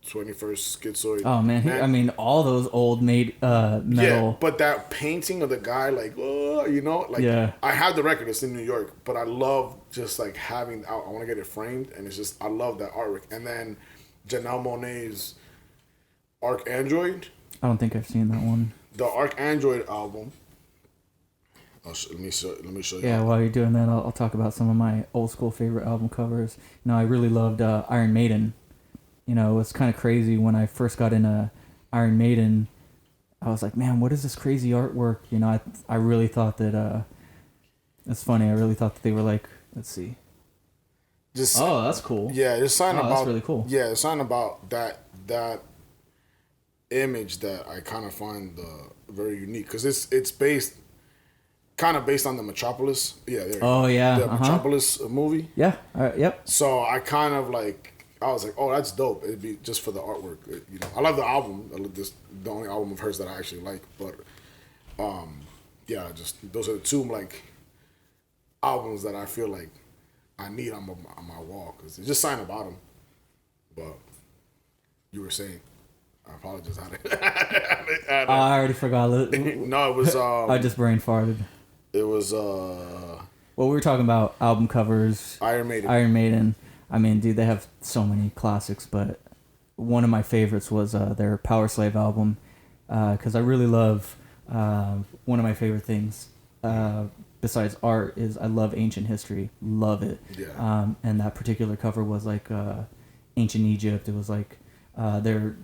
21st Schizoid. Oh man, I mean all those old metal. Yeah, but that painting of the guy, like, oh, you know, like, I have the record. It's in New York, but I love just like having. I want to get it framed, and it's just I love that artwork. And then Janelle Monáe's Arc Android. I don't think I've seen that one. The Arc Android album. Let me show you. Yeah, while you're doing that, I'll talk about some of my old school favorite album covers. You know, I really loved Iron Maiden. You know, it was kind of crazy when I first got into Iron Maiden. I was like, man, what is this crazy artwork? You know, I really thought that, it's funny, I really thought that they were like, let's see. That's cool. Yeah, there's something about, that's really cool. Yeah, there's something about that image that I kind of find very unique, because it's kind of based on the Metropolis. Yeah. The Metropolis movie. Yeah. Yep. So I kind of like, I was like, oh, that's dope. It'd be just for the artwork. You know, I love the album. The only album of hers that I actually like. But, just those are the two like albums that I feel like I need on my wall, because there's just something about them. But you were saying, I apologize. I already forgot. No, it was. I just brain farted. It was. Well, we were talking about album covers. Iron Maiden. I mean, dude, they have so many classics, but one of my favorites was their Power Slave album, because I really love one of my favorite things besides art is I love ancient history. Love it. Yeah. And that particular cover was like ancient Egypt. It was like their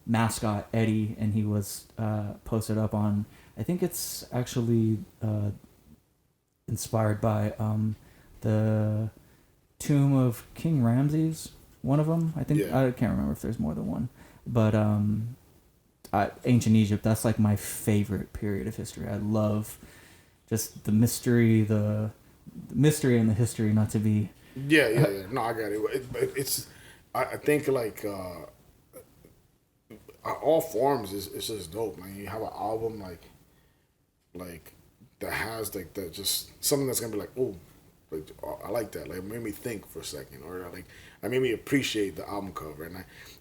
mascot Eddie, and he was posted up on. I think it's actually inspired by the tomb of King Ramses, one of them. I think I can't remember if there's more than one, but ancient Egypt. That's like my favorite period of history. I love just the mystery, the mystery and the history. Not to be. Yeah. No, I got it. It's. I think like all forms is it's just dope. Like you have an album like that has like that just something that's gonna be like, oh, like I like that. Like it made me think for a second, or like I made me appreciate the album cover.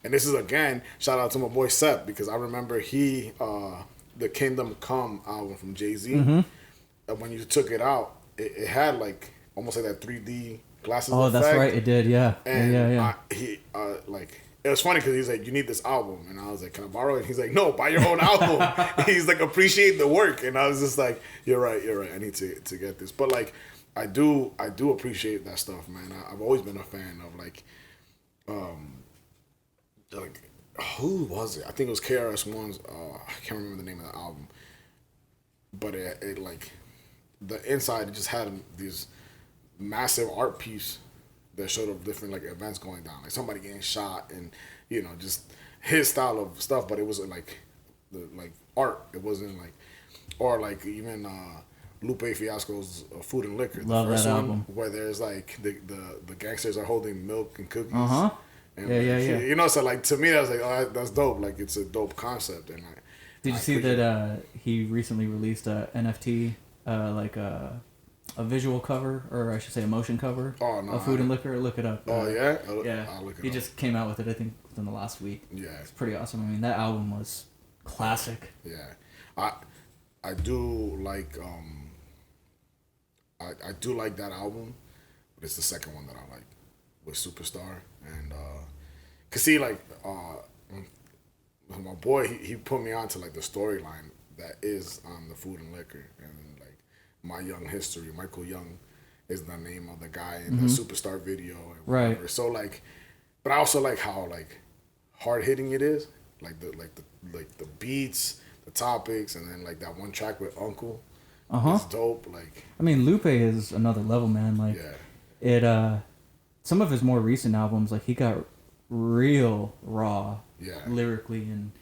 And this is again shout out to my boy Seth, because I remember the Kingdom Come album from Jay-Z. And when you took it out, it had like almost like that 3D glasses. Oh, effect. That's right, it did. Yeah, And yeah. Like it was funny because he's like, you need this album, and I was like, can I borrow it? He's like, no, buy your own album. He's like, appreciate the work, and I was just like, you're right. I need to get this, but like. I do appreciate that stuff, man. I've always been a fan of like who was it? I think it was KRS-One's. I can't remember the name of the album, but it like the inside it just had these massive art piece that showed up different like events going down, like somebody getting shot and just his style of stuff. But it wasn't like the like art. It wasn't like or like even. Lupe Fiasco's Food and Liquor. Love the first that one, album. where there's like the gangsters are holding milk and cookies. And Yeah. So like to me, that was like, oh, that's dope. Like it's a dope concept. And Did you see that he recently released a NFT, like a visual cover, or I should say a motion cover of Food and Liquor? Look it up. Yeah? Yeah. I'll look it he up. just came out with it, I think, within the last week. Yeah. It's pretty awesome. I mean, that album was classic. Yeah. I do like I do like that album, but it's the second one that I like with Superstar. And cause see, like my boy, he put me onto like the storyline that is the Food and Liquor, and like My Young History. Michael Young is the name of the guy in the Superstar video, and whatever. Right. So like, but I also like how like hard hitting it is, like the beats, the topics, and then like that one track with Uncle. It's dope. Like, I mean, Lupe is another level, man. Like, some of his more recent albums, like he got real raw, lyrically, and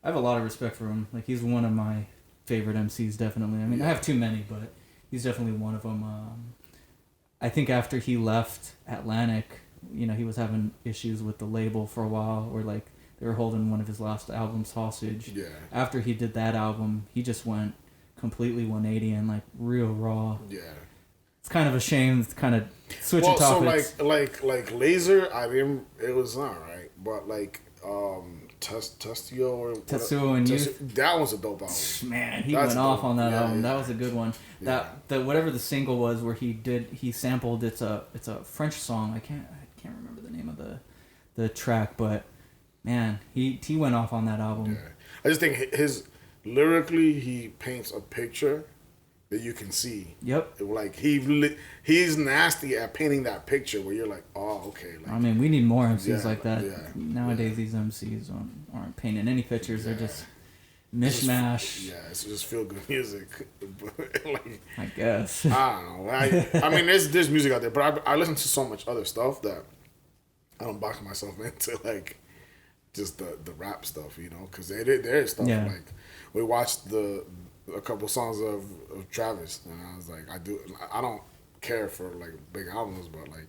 I have a lot of respect for him. Like, he's one of my favorite MCs, definitely. I mean, I have too many, but he's definitely one of them. I think after he left Atlantic, he was having issues with the label for a while, where like they were holding one of his last albums hostage. Yeah. After he did that album, he just went completely 180 and like real raw. Yeah. It's kind of a shame. It's kind of switching topics. So like Laser, it was alright, but like Tetsuo and Youth, that was a dope album. Man, he went off on that album. Yeah. That was a good one. The whatever the single was where he sampled it's a French song. I can't remember the name of the track, but man, he went off on that album. Yeah. I just think lyrically he paints a picture that you can see. Yep. Like he's nasty at painting that picture where you're like, oh, okay. Like, I mean, we need more MCs like that. Nowadays, these MCs aren't painting any pictures. They're just mishmash. It's just feel good music. Like, I guess. I don't know. I mean, there's music out there, but I listen to so much other stuff that I don't box myself into like just the rap stuff, because there is stuff like we watched a couple songs of Travis, and I was like, I don't care for like big albums, but like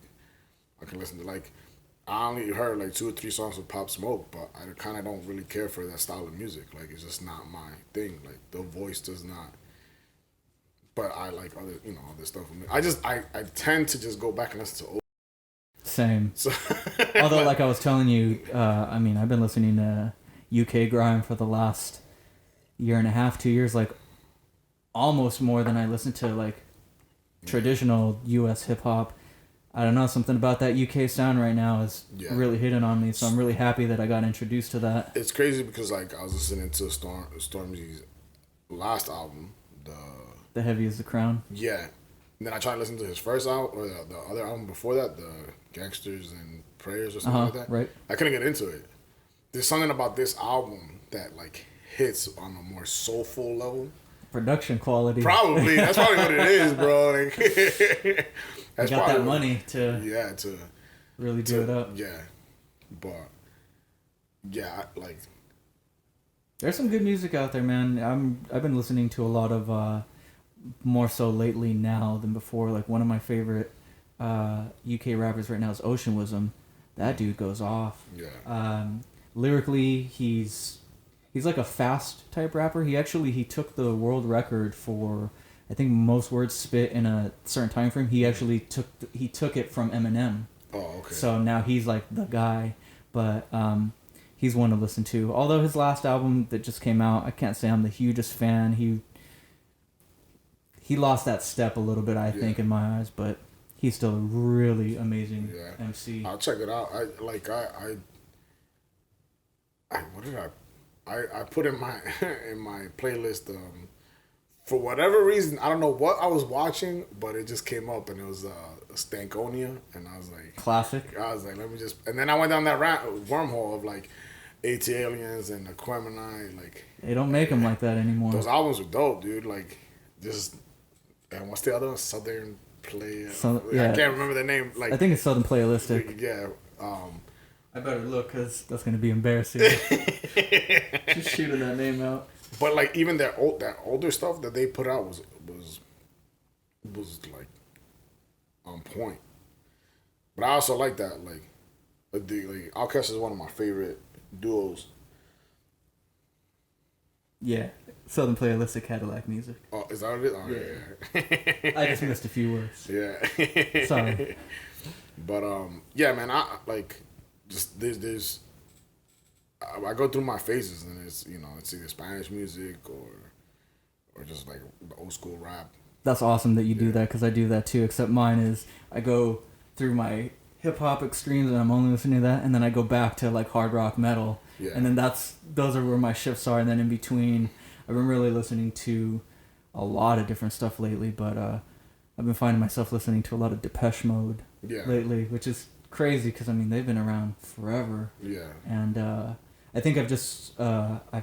I can listen to like I only heard like 2 or 3 songs of Pop Smoke, but I kind of don't really care for that style of music. Like it's just not my thing. Like the voice does not. But I like other stuff. I tend to just go back and listen to old. Same. So, although, like I was telling you, I mean, I've been listening to UK grime for the last 1.5, 2 years, like almost more than I listen to like traditional US hip hop. I don't know, something about that UK sound right now is really hitting on me, so I'm really happy that I got introduced to that. It's crazy because like I was listening to Stormzy's last album, The Heavy is the Crown. Yeah. And then I tried to listen to his first album, or the other album before that, the Gangsters and Prayers or something like that. Right. I couldn't get into it. There's something about this album that like hits on a more soulful level. Production quality. Probably. That's probably what it is, bro. Like, that's got that money to really do it up. Yeah. But like there's some good music out there, man. I've been listening to a lot of more so lately now than before. Like one of my favorite UK rappers right now is Ocean Wisdom. That dude goes off. Yeah. Lyrically, he's he's like a fast type rapper. He took the world record for, I think, most words spit in a certain time frame. He actually took it from Eminem. Oh, okay. So now he's like the guy, but he's one to listen to. Although his last album that just came out, I can't say I'm the hugest fan. He lost that step a little bit, I think, in my eyes, but he's still a really amazing MC. I'll check it out. What did I put in my in my playlist, for whatever reason, I don't know what I was watching, but it just came up and it was Stankonia, and I was like, classic. I was like, let me just, and then I went down that wormhole of like AT Aliens and Aquemini, like they don't make them like that anymore. Those albums were dope, dude. Like just, and what's the other one? Southern Play. I can't remember the name. Like I think it's Southern Playalistic. Yeah. I better look because that's gonna be embarrassing. Just shooting that name out. But like even that older stuff that they put out was like on point. But I also like that like Outkast is one of my favorite duos. Yeah, Southern Playalistic Cadillac Music. Oh, is that what it is? Oh, yeah. I just missed a few words. Yeah. Sorry. But yeah, man, I like just there's I go through my phases, and it's it's either Spanish music or just like the old school rap. That's awesome that you do that, because I do that too. Except mine is I go through my hip hop extremes and I'm only listening to that, and then I go back to like hard rock metal, and then those are where my shifts are. And then in between, I've been really listening to a lot of different stuff lately, but I've been finding myself listening to a lot of Depeche Mode lately, which is crazy because I mean they've been around forever. Yeah. And I think I've just I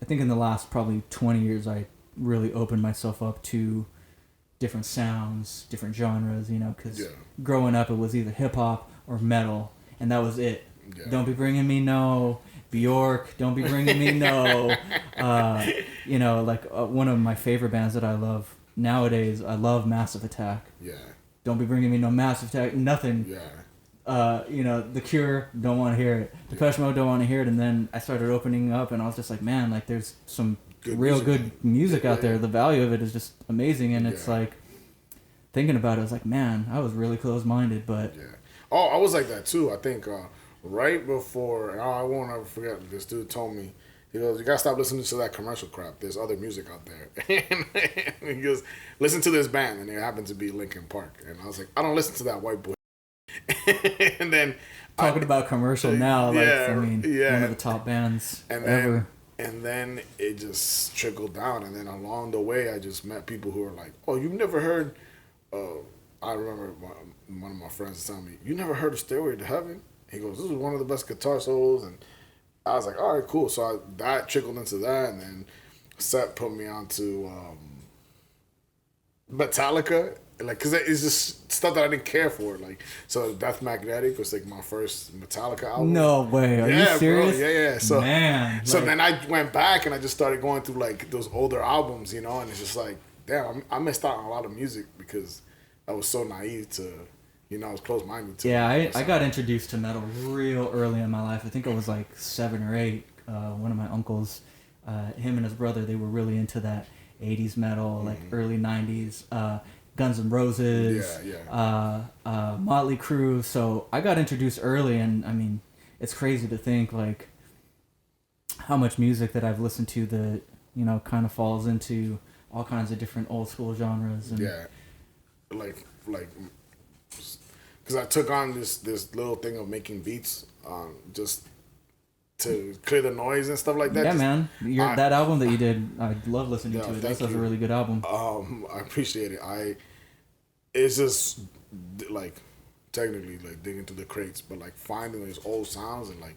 think in the last probably 20 years I really opened myself up to different sounds, different genres, because growing up it was either hip hop or metal, and that was it. Yeah. Don't be bringing me no Bjork. Don't be bringing me no. One of my favorite bands that I love nowadays, I love Massive Attack. Yeah. Don't be bringing me no Massive Attack. Nothing. Yeah. The Cure, don't want to hear it. Depeche Mode, don't want to hear it. And then I started opening up, and I was just like, man, like there's some good music out there. The value of it is just amazing, and it's like thinking about it, I was like, man, I was really close-minded, but oh, I was like that too. I think right before, and I won't ever forget. This dude told me, he goes, "You gotta stop listening to that commercial crap. There's other music out there." And he goes, "Listen to this band," and it happened to be Linkin Park. And I was like, "I don't listen to that white boy." And then talking about commercial now, like one of the top bands ever. And then it just trickled down, and then along the way, I just met people who were like, "Oh, you've never heard?" I remember one of my friends telling me, "You never heard of Stairway to Heaven?" He goes, "This is one of the best guitar solos," and I was like, "All right, cool." So that trickled into that, and then Seth put me onto Metallica. Like, cause it's just stuff that I didn't care for. Like, so Death Magnetic was like my first Metallica album. No way, are you serious? Bro. Yeah. So, man, so then I went back and I just started going through like those older albums, and it's just like, damn, I missed out on a lot of music because I was so naive to, I was close-minded to. Yeah, I got introduced to metal real early in my life. I think I was like 7 or 8. One of my uncles, him and his brother, they were really into that 80s metal, like early 90s. Guns N' Roses, Motley Crue. So I got introduced early, and I mean, it's crazy to think like how much music that I've listened to that kind of falls into all kinds of different old school genres. And like, because I took on this little thing of making beats, just to clear the noise and stuff like that. Yeah, man, that album that you did, I love listening to it. That's a really good album. I appreciate it. It's just like technically like digging through the crates, but like finding these old sounds and like,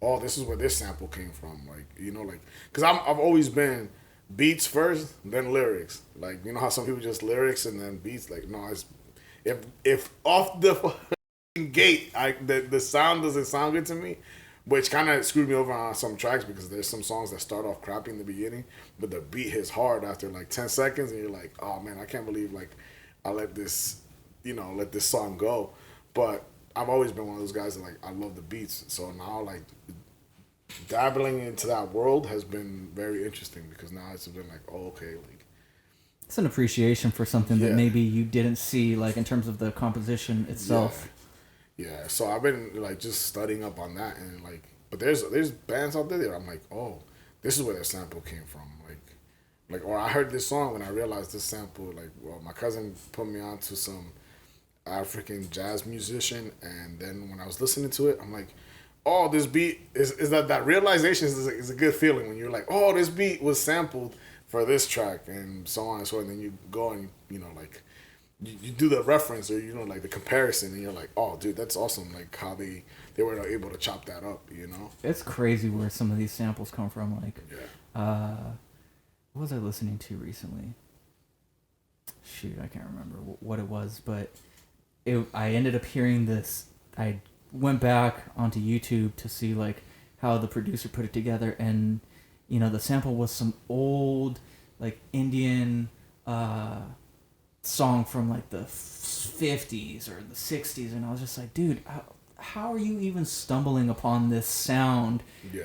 oh, this is where this sample came from. Like, like, cause I've always been beats first, then lyrics. Like, how some people just lyrics and then beats. Like, no, it's if off the gate, the sound doesn't sound good to me. Which kind of screwed me over on some tracks because there's some songs that start off crappy in the beginning, but the beat hits hard after like 10 seconds, and you're like, oh man, I can't believe like I let this song go. But I've always been one of those guys that like I love the beats, so now like dabbling into that world has been very interesting because now it's been like, oh, okay, like it's an appreciation for something that maybe you didn't see, like in terms of the composition itself. Yeah. So I've been like just studying up on that, and like, but there's bands out there that I'm like, oh, this is where that sample came from, like, or I heard this song when I realized this sample, like, well, my cousin put me on to some African jazz musician, and then when I was listening to it, I'm like, oh, this beat is that realization is a good feeling when you're like, oh, this beat was sampled for this track and so on and so on. And then you go and like you do the reference or like the comparison, and you're like, oh, dude, that's awesome. Like how they were able to chop that up. It's crazy where some of these samples come from. Like, what was I listening to recently? Shoot, I can't remember what it was, but I ended up hearing this. I went back onto YouTube to see like how the producer put it together, and the sample was some old like Indian song from like the 50s or the 60s, and I was just like, dude, how are you even stumbling upon this sound? Yeah.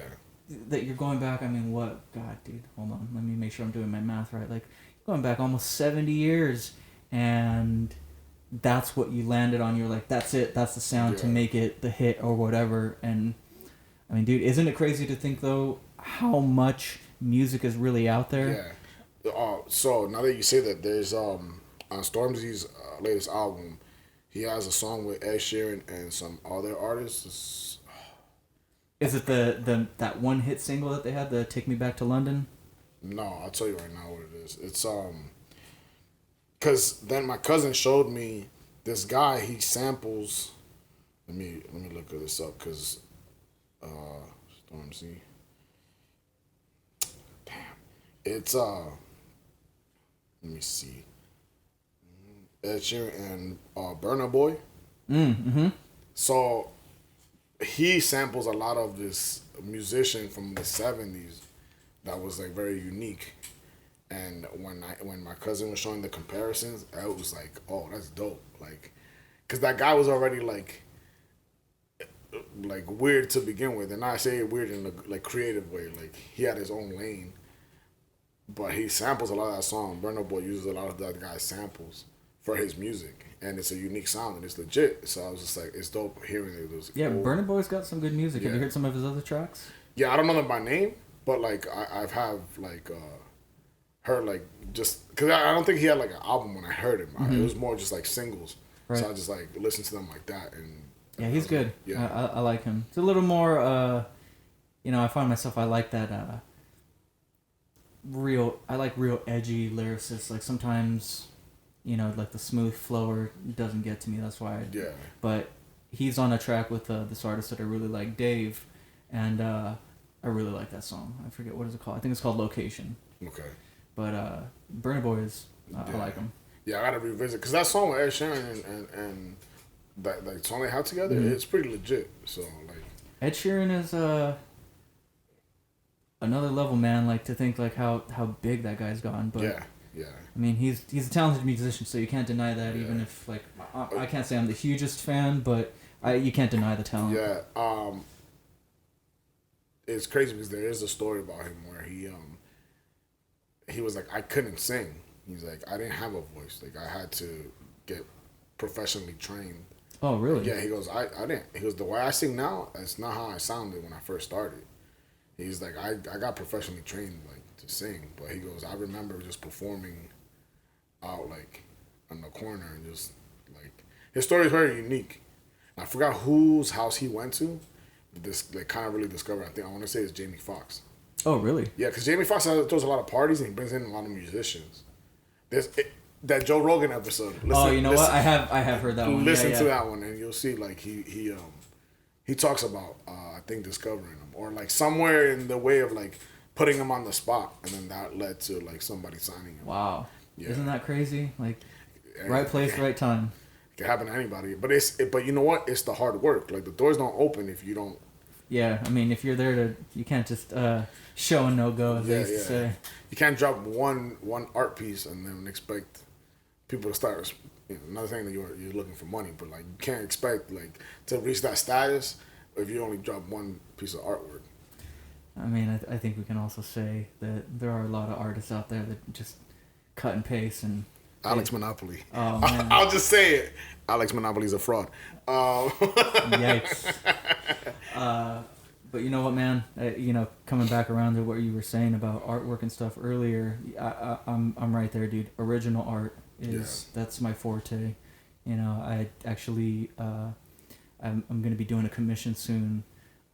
That you're going back. I mean, what? God, dude, hold on. Let me make sure I'm doing my math right. Like going back almost 70 years, and that's what you landed on. You're like, that's it. That's the sound to make it the hit or whatever. And I mean, dude, isn't it crazy to think though how much music is really out there? Yeah. So now that you say that, there's on Stormzy's latest album, he has a song with Ed Sheeran and some other artists. Is it the that one hit single that they had, the "Take Me Back to London"? No, I'll tell you right now what it is. It's because then my cousin showed me this guy. He samples. Let me look this up because Stormzy. Damn, it's Let me see. Ed Sheeran and Burna Boy. Mm-hmm. So he samples a lot of this musician from the 70s that was like very unique. And when my cousin was showing the comparisons, I was like, oh, that's dope. Like, because that guy was already like weird to begin with. And I say weird in a like creative way. Like, he had his own lane. But he samples a lot of that song. Burna Boy uses a lot of that guy's samples for his music. And it's a unique sound and it's legit. So I was just like, it's dope hearing it. Burna Boy's got some good music. Have you heard some of his other tracks? Yeah, I don't know them by name, but like I've have like heard like just because I don't think he had like an album when I heard him. Mm-hmm. It was more just like singles. Right. So I just like listened to them like that. And he's good. Like, I like him. It's a little more. I find myself I like that real edgy lyricists. Like sometimes. Like the smooth flower doesn't get to me. That's why. But he's on a track with this artist that I really like, Dave, and I really like that song. I forget what is it called. I think it's called Location. Okay. But Burna Boy is I like him. Yeah, I gotta revisit because that song with Ed Sheeran and that like song they have together, it's pretty legit. So like Ed Sheeran is another level, man. Like to think like how big that guy's gotten, but yeah. I mean, he's a talented musician, so you can't deny that. Even if like I can't say I'm the hugest fan, but you can't deny the talent. Yeah. It's crazy because there is a story about him where he was like, I couldn't sing. He's like, I didn't have a voice. Like I had to get professionally trained. Oh, really? Yeah. He goes, I didn't. He goes, the way I sing now, it's not how I sounded when I first started. He's like, I got professionally trained like to sing, but he goes, I remember just performing out like in the corner and just like his story is very unique. I forgot whose house he went to. This like kind of really discovered. I want to say it's Jamie Foxx. Oh, really? Yeah, because Jamie Foxx throws a lot of parties and he brings in a lot of musicians. That Joe Rogan episode. What? I have heard that one. Listen to that one and you'll see like he talks about I think discovering him or like somewhere in the way of like putting him on the spot, and then that led to like somebody signing him. Wow, isn't that crazy? Like, right place, right time. It can happen to anybody, but but you know what? It's the hard work. Like the doors don't open if you don't. Yeah, I mean, if you're there you can't just show and no go. As they used to say. You can't drop one art piece and then expect people to start. Another thing that you're looking for money, but like you can't expect like to reach that status if you only drop one piece of artwork. I mean, I think we can also say that there are a lot of artists out there that just cut and paste and. Alex Monopoly. Oh man. I'll just say it. Alex Monopoly's a fraud. Yikes. But you know what, man? Coming back around to what you were saying about artwork and stuff earlier, I'm right there, dude. Original art is that's my forte. I actually I'm gonna be doing a commission soon,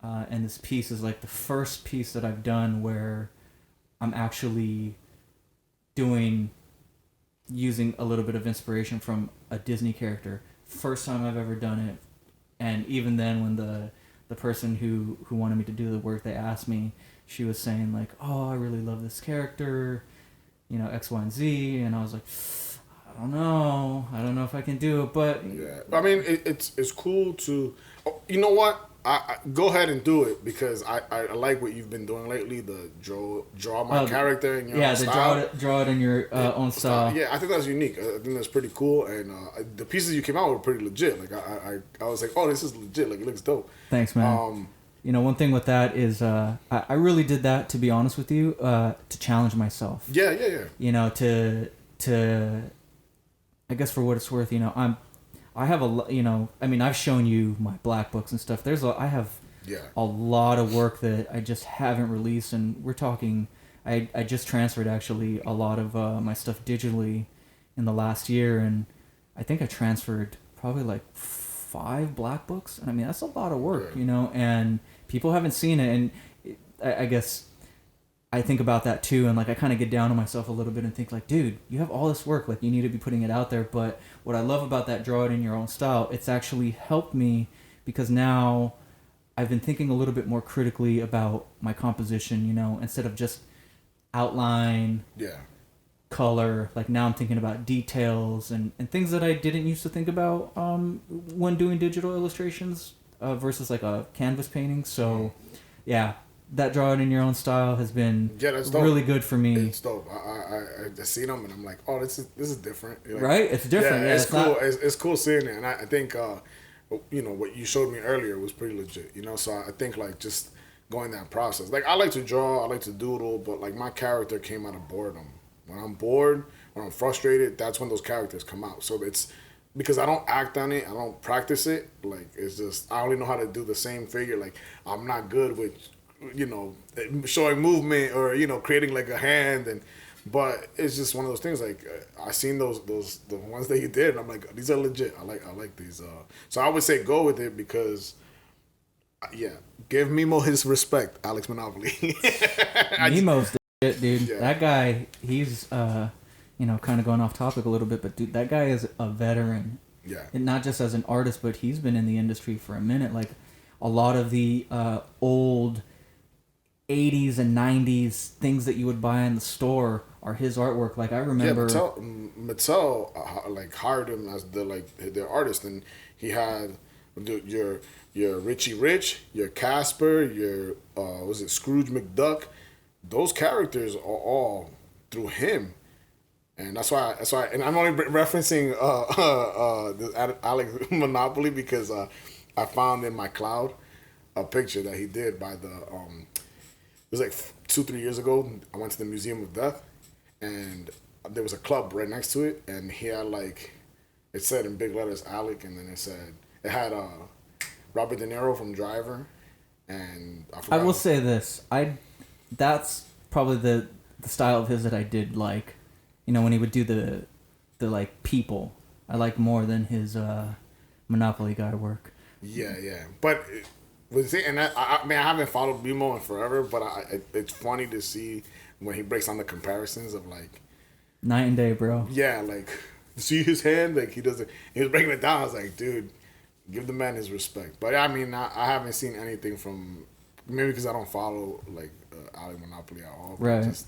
and this piece is like the first piece that I've done where I'm actually using a little bit of inspiration from a Disney character. First time I've ever done it, and even then when the person who wanted me to do the work, they asked me, she was saying like, oh, I really love this character, X, Y, and Z, and I was like, I don't know if I can do it, but yeah, I mean it's cool to, you know what, I go ahead and do it because I like what you've been doing lately. The draw my character in your own style. Draw it in your own style. Yeah, I think that's unique. I think that's pretty cool, and the pieces you came out were pretty legit. Like I was like, oh, this is legit. Like it looks dope. Thanks, man. One thing with that is I really did that, to be honest with you, to challenge myself. Yeah. To I guess for what it's worth, I have I've shown you my black books and stuff. I have a lot of work that I just haven't released, and we're talking. I just transferred actually a lot of my stuff digitally in the last year, and I think I transferred probably like 5 black books. And I mean that's a lot of work, and people haven't seen it, and I guess I think about that too, and like I kind of get down on myself a little bit and think like, dude, you have all this work, like you need to be putting it out there. But what I love about that draw it in your own style, it's actually helped me because now I've been thinking a little bit more critically about my composition, instead of just outline, color. Like now I'm thinking about details and things that I didn't used to think about when doing digital illustrations versus like a canvas painting. So yeah. That draw it in your own style has been really good for me. It's dope. I just seen them and I'm like, oh, this is different. Like, right? It's different. Yeah, it's cool. It's cool seeing it, and I think what you showed me earlier was pretty legit. So I think like just going that process. Like I like to draw, I like to doodle, but like my character came out of boredom. When I'm bored, when I'm frustrated, that's when those characters come out. So it's because I don't act on it, I don't practice it. Like it's just I only know how to do the same figure. Like I'm not good with showing movement or creating like a hand, but it's just one of those things. Like I seen the ones that you did, and I'm like, these are legit. I like these. So I would say go with it because, give Mimo his respect, Alex Monopoly. Mimo's the shit, dude. Yeah. That guy, he's kind of going off topic a little bit, but dude, that guy is a veteran. Yeah. And not just as an artist, but he's been in the industry for a minute. Like a lot of the old 80s and 90s things that you would buy in the store are his artwork. Like I remember Mattel like hired him as their artist, and he had your Richie Rich, your Casper, your was it Scrooge McDuck. Those characters are all through him, and that's why and I'm only referencing the Alec Monopoly because I found in my cloud a picture that he did by the it was like 2-3 years ago. I went to the Museum of Death, and there was a club right next to it, and he had like, it said in big letters Alec, and then it had Robert De Niro from Driver, and I will say this, that's probably the style of his that I did like, when he would do the like people, I like more than his Monopoly guy work. Yeah, but. And I mean, I haven't followed Mimo in forever, but it's funny to see when he breaks down the comparisons of like night and day, bro. Yeah, like see his hand, like he was breaking it down. I was like, dude, give the man his respect. But I mean, I haven't seen anything from maybe because I don't follow like Alec Monopoly at all. Right.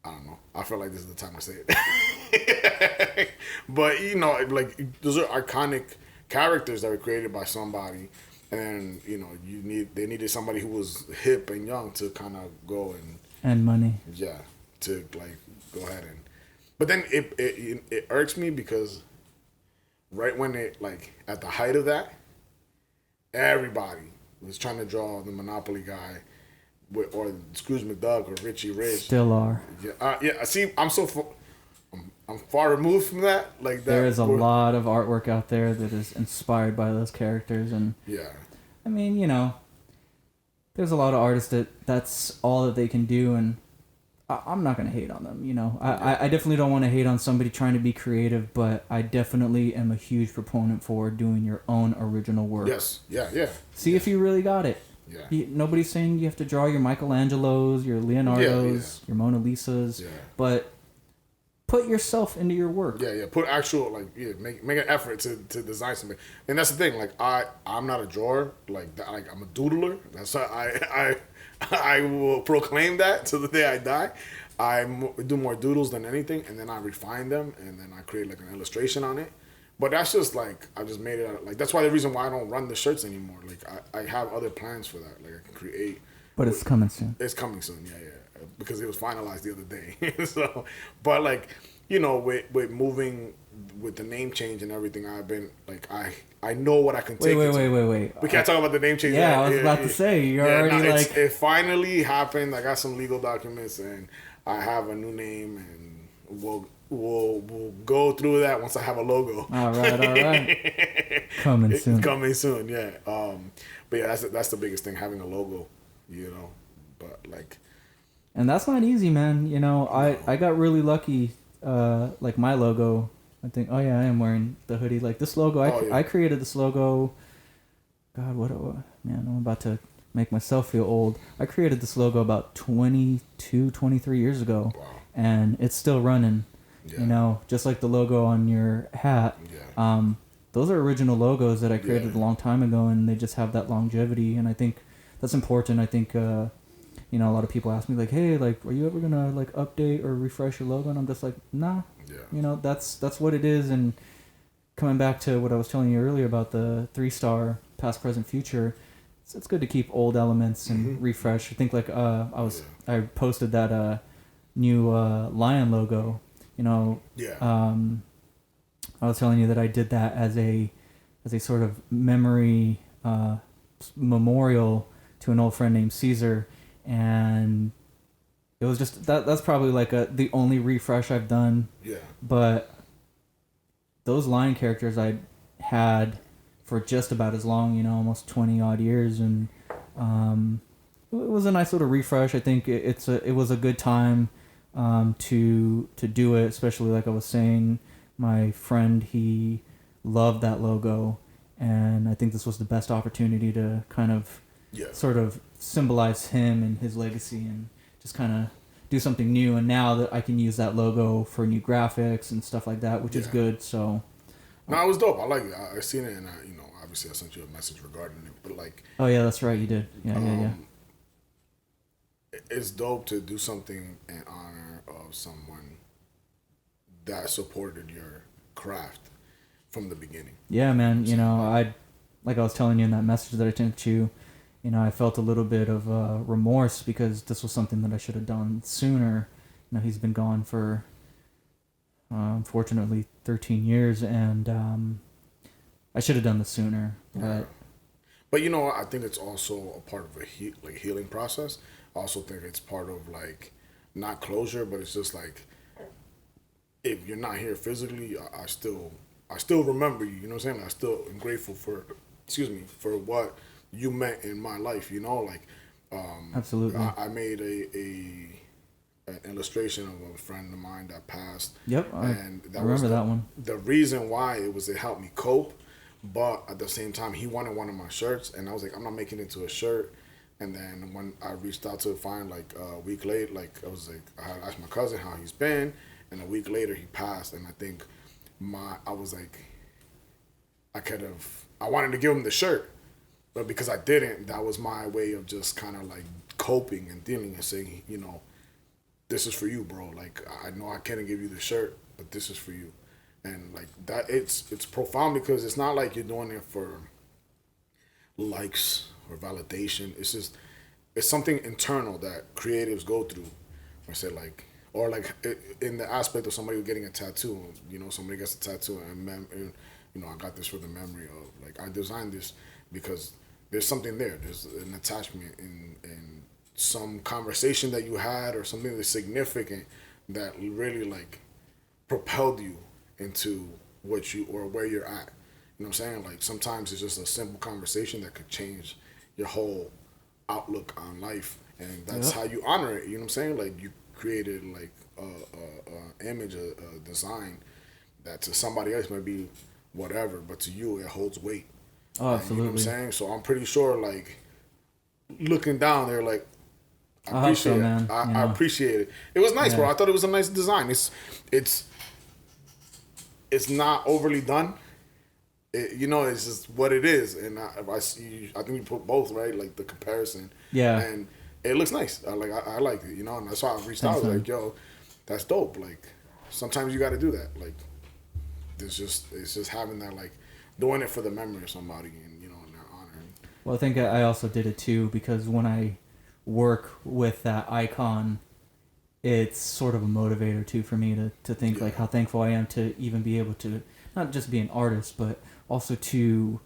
I don't know. I feel like this is the time to say it. But like those are iconic characters that were created by somebody. And they needed somebody who was hip and young to kind of go and money. Yeah, to like go ahead and. But then it irks me because right when it like at the height of that, everybody was trying to draw the Monopoly guy. or Scrooge McDuck or Richie Rich. Still are. Yeah. See, I'm far removed from that. Like that. There is a lot of artwork out there that is inspired by those characters, and yeah. I mean, there's a lot of artists that's all that they can do, and I'm not gonna hate on them. I definitely don't want to hate on somebody trying to be creative, but I definitely am a huge proponent for doing your own original work. Yes. Yeah. See if you really got it. Yeah. Nobody's saying you have to draw your Michelangelos, your Leonardos, your Mona Lisas, but put yourself into your work. Yeah. Put actual make an effort to design something. And that's the thing. Like I'm not a drawer. Like I'm a doodler. That's how I will proclaim that to the day I die. I do more doodles than anything, and then I refine them, and then I create like an illustration on it. But that's just like I just made it out. Like that's why the reason why I don't run the shirts anymore. Like I have other plans for that. Like I can create. But it's coming soon. It's coming soon. Yeah. Because it was finalized the other day. So, but like with moving with the name change and everything, I've been like I know what I can take. Wait. We can't talk about the name change. Yeah, I was about to say you're already like. It finally happened. I got some legal documents and I have a new name, and we'll go through that once I have a logo. All right. Coming soon. Yeah. But yeah, that's the biggest thing, having a logo. But like. And that's not easy, man. I got really lucky. Like my logo. I think. Oh yeah, I am wearing the hoodie. Like this logo, I created this logo. God, what man? I'm about to make myself feel old. I created this logo about 22, 23 years ago, and it's still running. Yeah. Just like the logo on your hat. Yeah. Those are original logos that I created a long time ago, and they just have that longevity. And I think that's important. I think a lot of people ask me like, "Hey, like, are you ever gonna like update or refresh your logo?" And I'm just like, "Nah." Yeah. That's what it is. And coming back to what I was telling you earlier about the 3-star past, present, future, it's good to keep old elements and refresh. I think like I posted that new lion logo. I was telling you that I did that as a sort of memory memorial to an old friend named Caesar, and it was just that's probably like the only refresh I've done. Yeah. But those lion characters I had for just about as long, almost 20 odd years, and it was a nice little refresh. I think it was a good time to do it, especially like I was saying, my friend, he loved that logo, and I think this was the best opportunity to kind of sort of symbolize him and his legacy, and just kind of do something new. And now that I can use that logo for new graphics and stuff like that, which is good. So no, it was dope. I like it. I seen it, and obviously I sent you a message regarding it, but like, oh yeah, that's right, you did. Yeah. It's dope to do something in honor of someone that supported your craft from the beginning. Yeah, man. I was telling you in that message that I sent you, I felt a little bit of remorse because this was something that I should have done sooner. He's been gone for, unfortunately, 13 years, and I should have done this sooner. But I think it's also a part of a healing process. I also think it's part of like not closure, but it's just like, if you're not here physically, I still remember you. You know what I'm saying? I still am grateful for what you meant in my life. Absolutely. I made an illustration of a friend of mine that passed. Yep, and I remember that one. The reason why it helped me cope, but at the same time, he wanted one of my shirts, and I was like, I'm not making it into a shirt. And then when I reached out to find, like a week later, I had asked my cousin how he's been, and a week later he passed. And I think I was like, I wanted to give him the shirt, but because I didn't, that was my way of just kind of like coping and dealing and saying, this is for you, bro. Like, I know I can't give you the shirt, but this is for you. And like that, it's profound because it's not like you're doing it for likes or validation. It's something internal that creatives go through. Or in the aspect of somebody getting a tattoo. Somebody gets a tattoo and I got this for the memory of, like, I designed this because there's something there. There's an attachment in some conversation that you had or something that's significant that really like propelled you into what you or where you're at. You know what I'm saying? Like sometimes it's just a simple conversation that could change your whole outlook on life, and that's how you honor it. You know what I'm saying? Like you created like a image, a design that to somebody else might be whatever, but to you it holds weight. Oh, absolutely. You know what I'm saying? So I'm pretty sure like looking down there, like I appreciate it. Man. I appreciate it. It was nice, bro. I thought it was a nice design. It's not overly done. It's just what it is, and I think you put both right, like the comparison. Yeah. And it looks nice. I liked it, and that's why I reached out. I was like, yo, that's dope. Like sometimes you got to do that. Like it's just having that, like doing it for the memory of somebody, and in their honor. Well, I think I also did it too because when I work with that icon, it's sort of a motivator too for me to think like how thankful I am to even be able to not just be an artist, but also to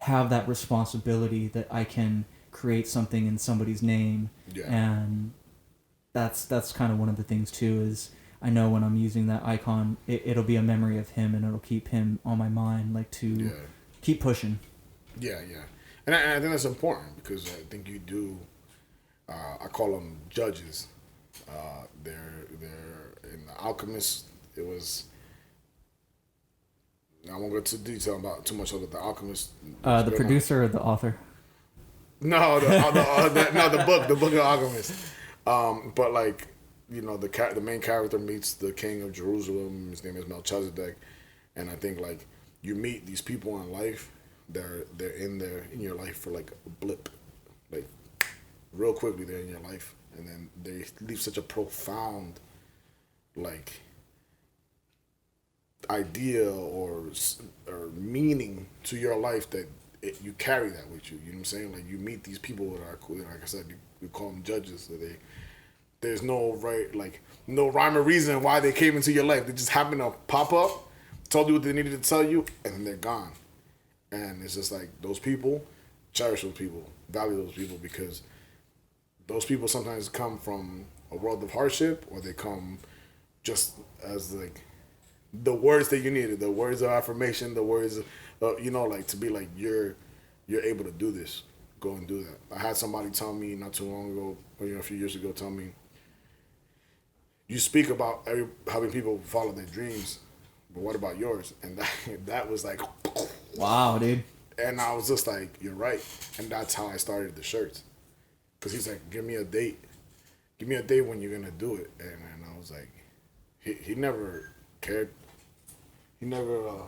have that responsibility that I can create something in somebody's name. Yeah. And that's kind of one of the things too is I know when I'm using that icon, it'll be a memory of him and it'll keep him on my mind, like to keep pushing. Yeah. And I think that's important because I think you do, I call them judges. They're in The Alchemist. It was. I won't go into detail about too much of The Alchemist. The producer or the author? No, the book of Alchemist. But like the main character meets the king of Jerusalem. His name is Melchizedek, and I think like you meet these people in life. They're in your life for like a blip, like real quickly they're in your life, and then they leave such a profound like idea or meaning to your life that you carry that with you. You know what I'm saying? Like you meet these people that are cool. Like I said, we call them judges. So there's no rhyme or reason why they came into your life. They just happen to pop up, told you what they needed to tell you, and then they're gone. And it's just like those people, cherish those people, value those people, because those people sometimes come from a world of hardship, or they come just as like the words that you needed, the words of affirmation, the words of, like to be like you're able to do this, go and do that. I had somebody tell me not too long ago, or a few years ago, tell me, you speak about having people follow their dreams, but what about yours? And that was like, wow, dude. And I was just like, you're right. And that's how I started the shirts. Because he's like, give me a date when you're going to do it. And I was like, he never cared. He never,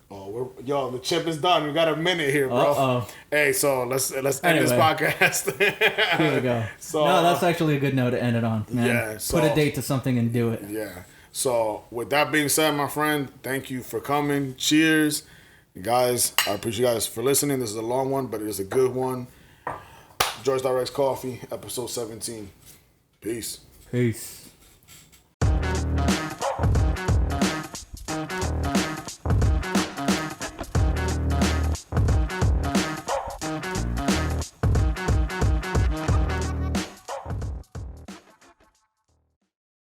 the chip is done. We got a minute here, bro. Uh-oh. Hey, so let's end this podcast. Here we go. So, no, that's actually a good note to end it on, man. Yeah, so, put a date to something and do it. Yeah. So with that being said, my friend, thank you for coming. Cheers. Guys, I appreciate you guys for listening. This is a long one, but it is a good one. George Directs Coffee, episode 17. Peace. Peace.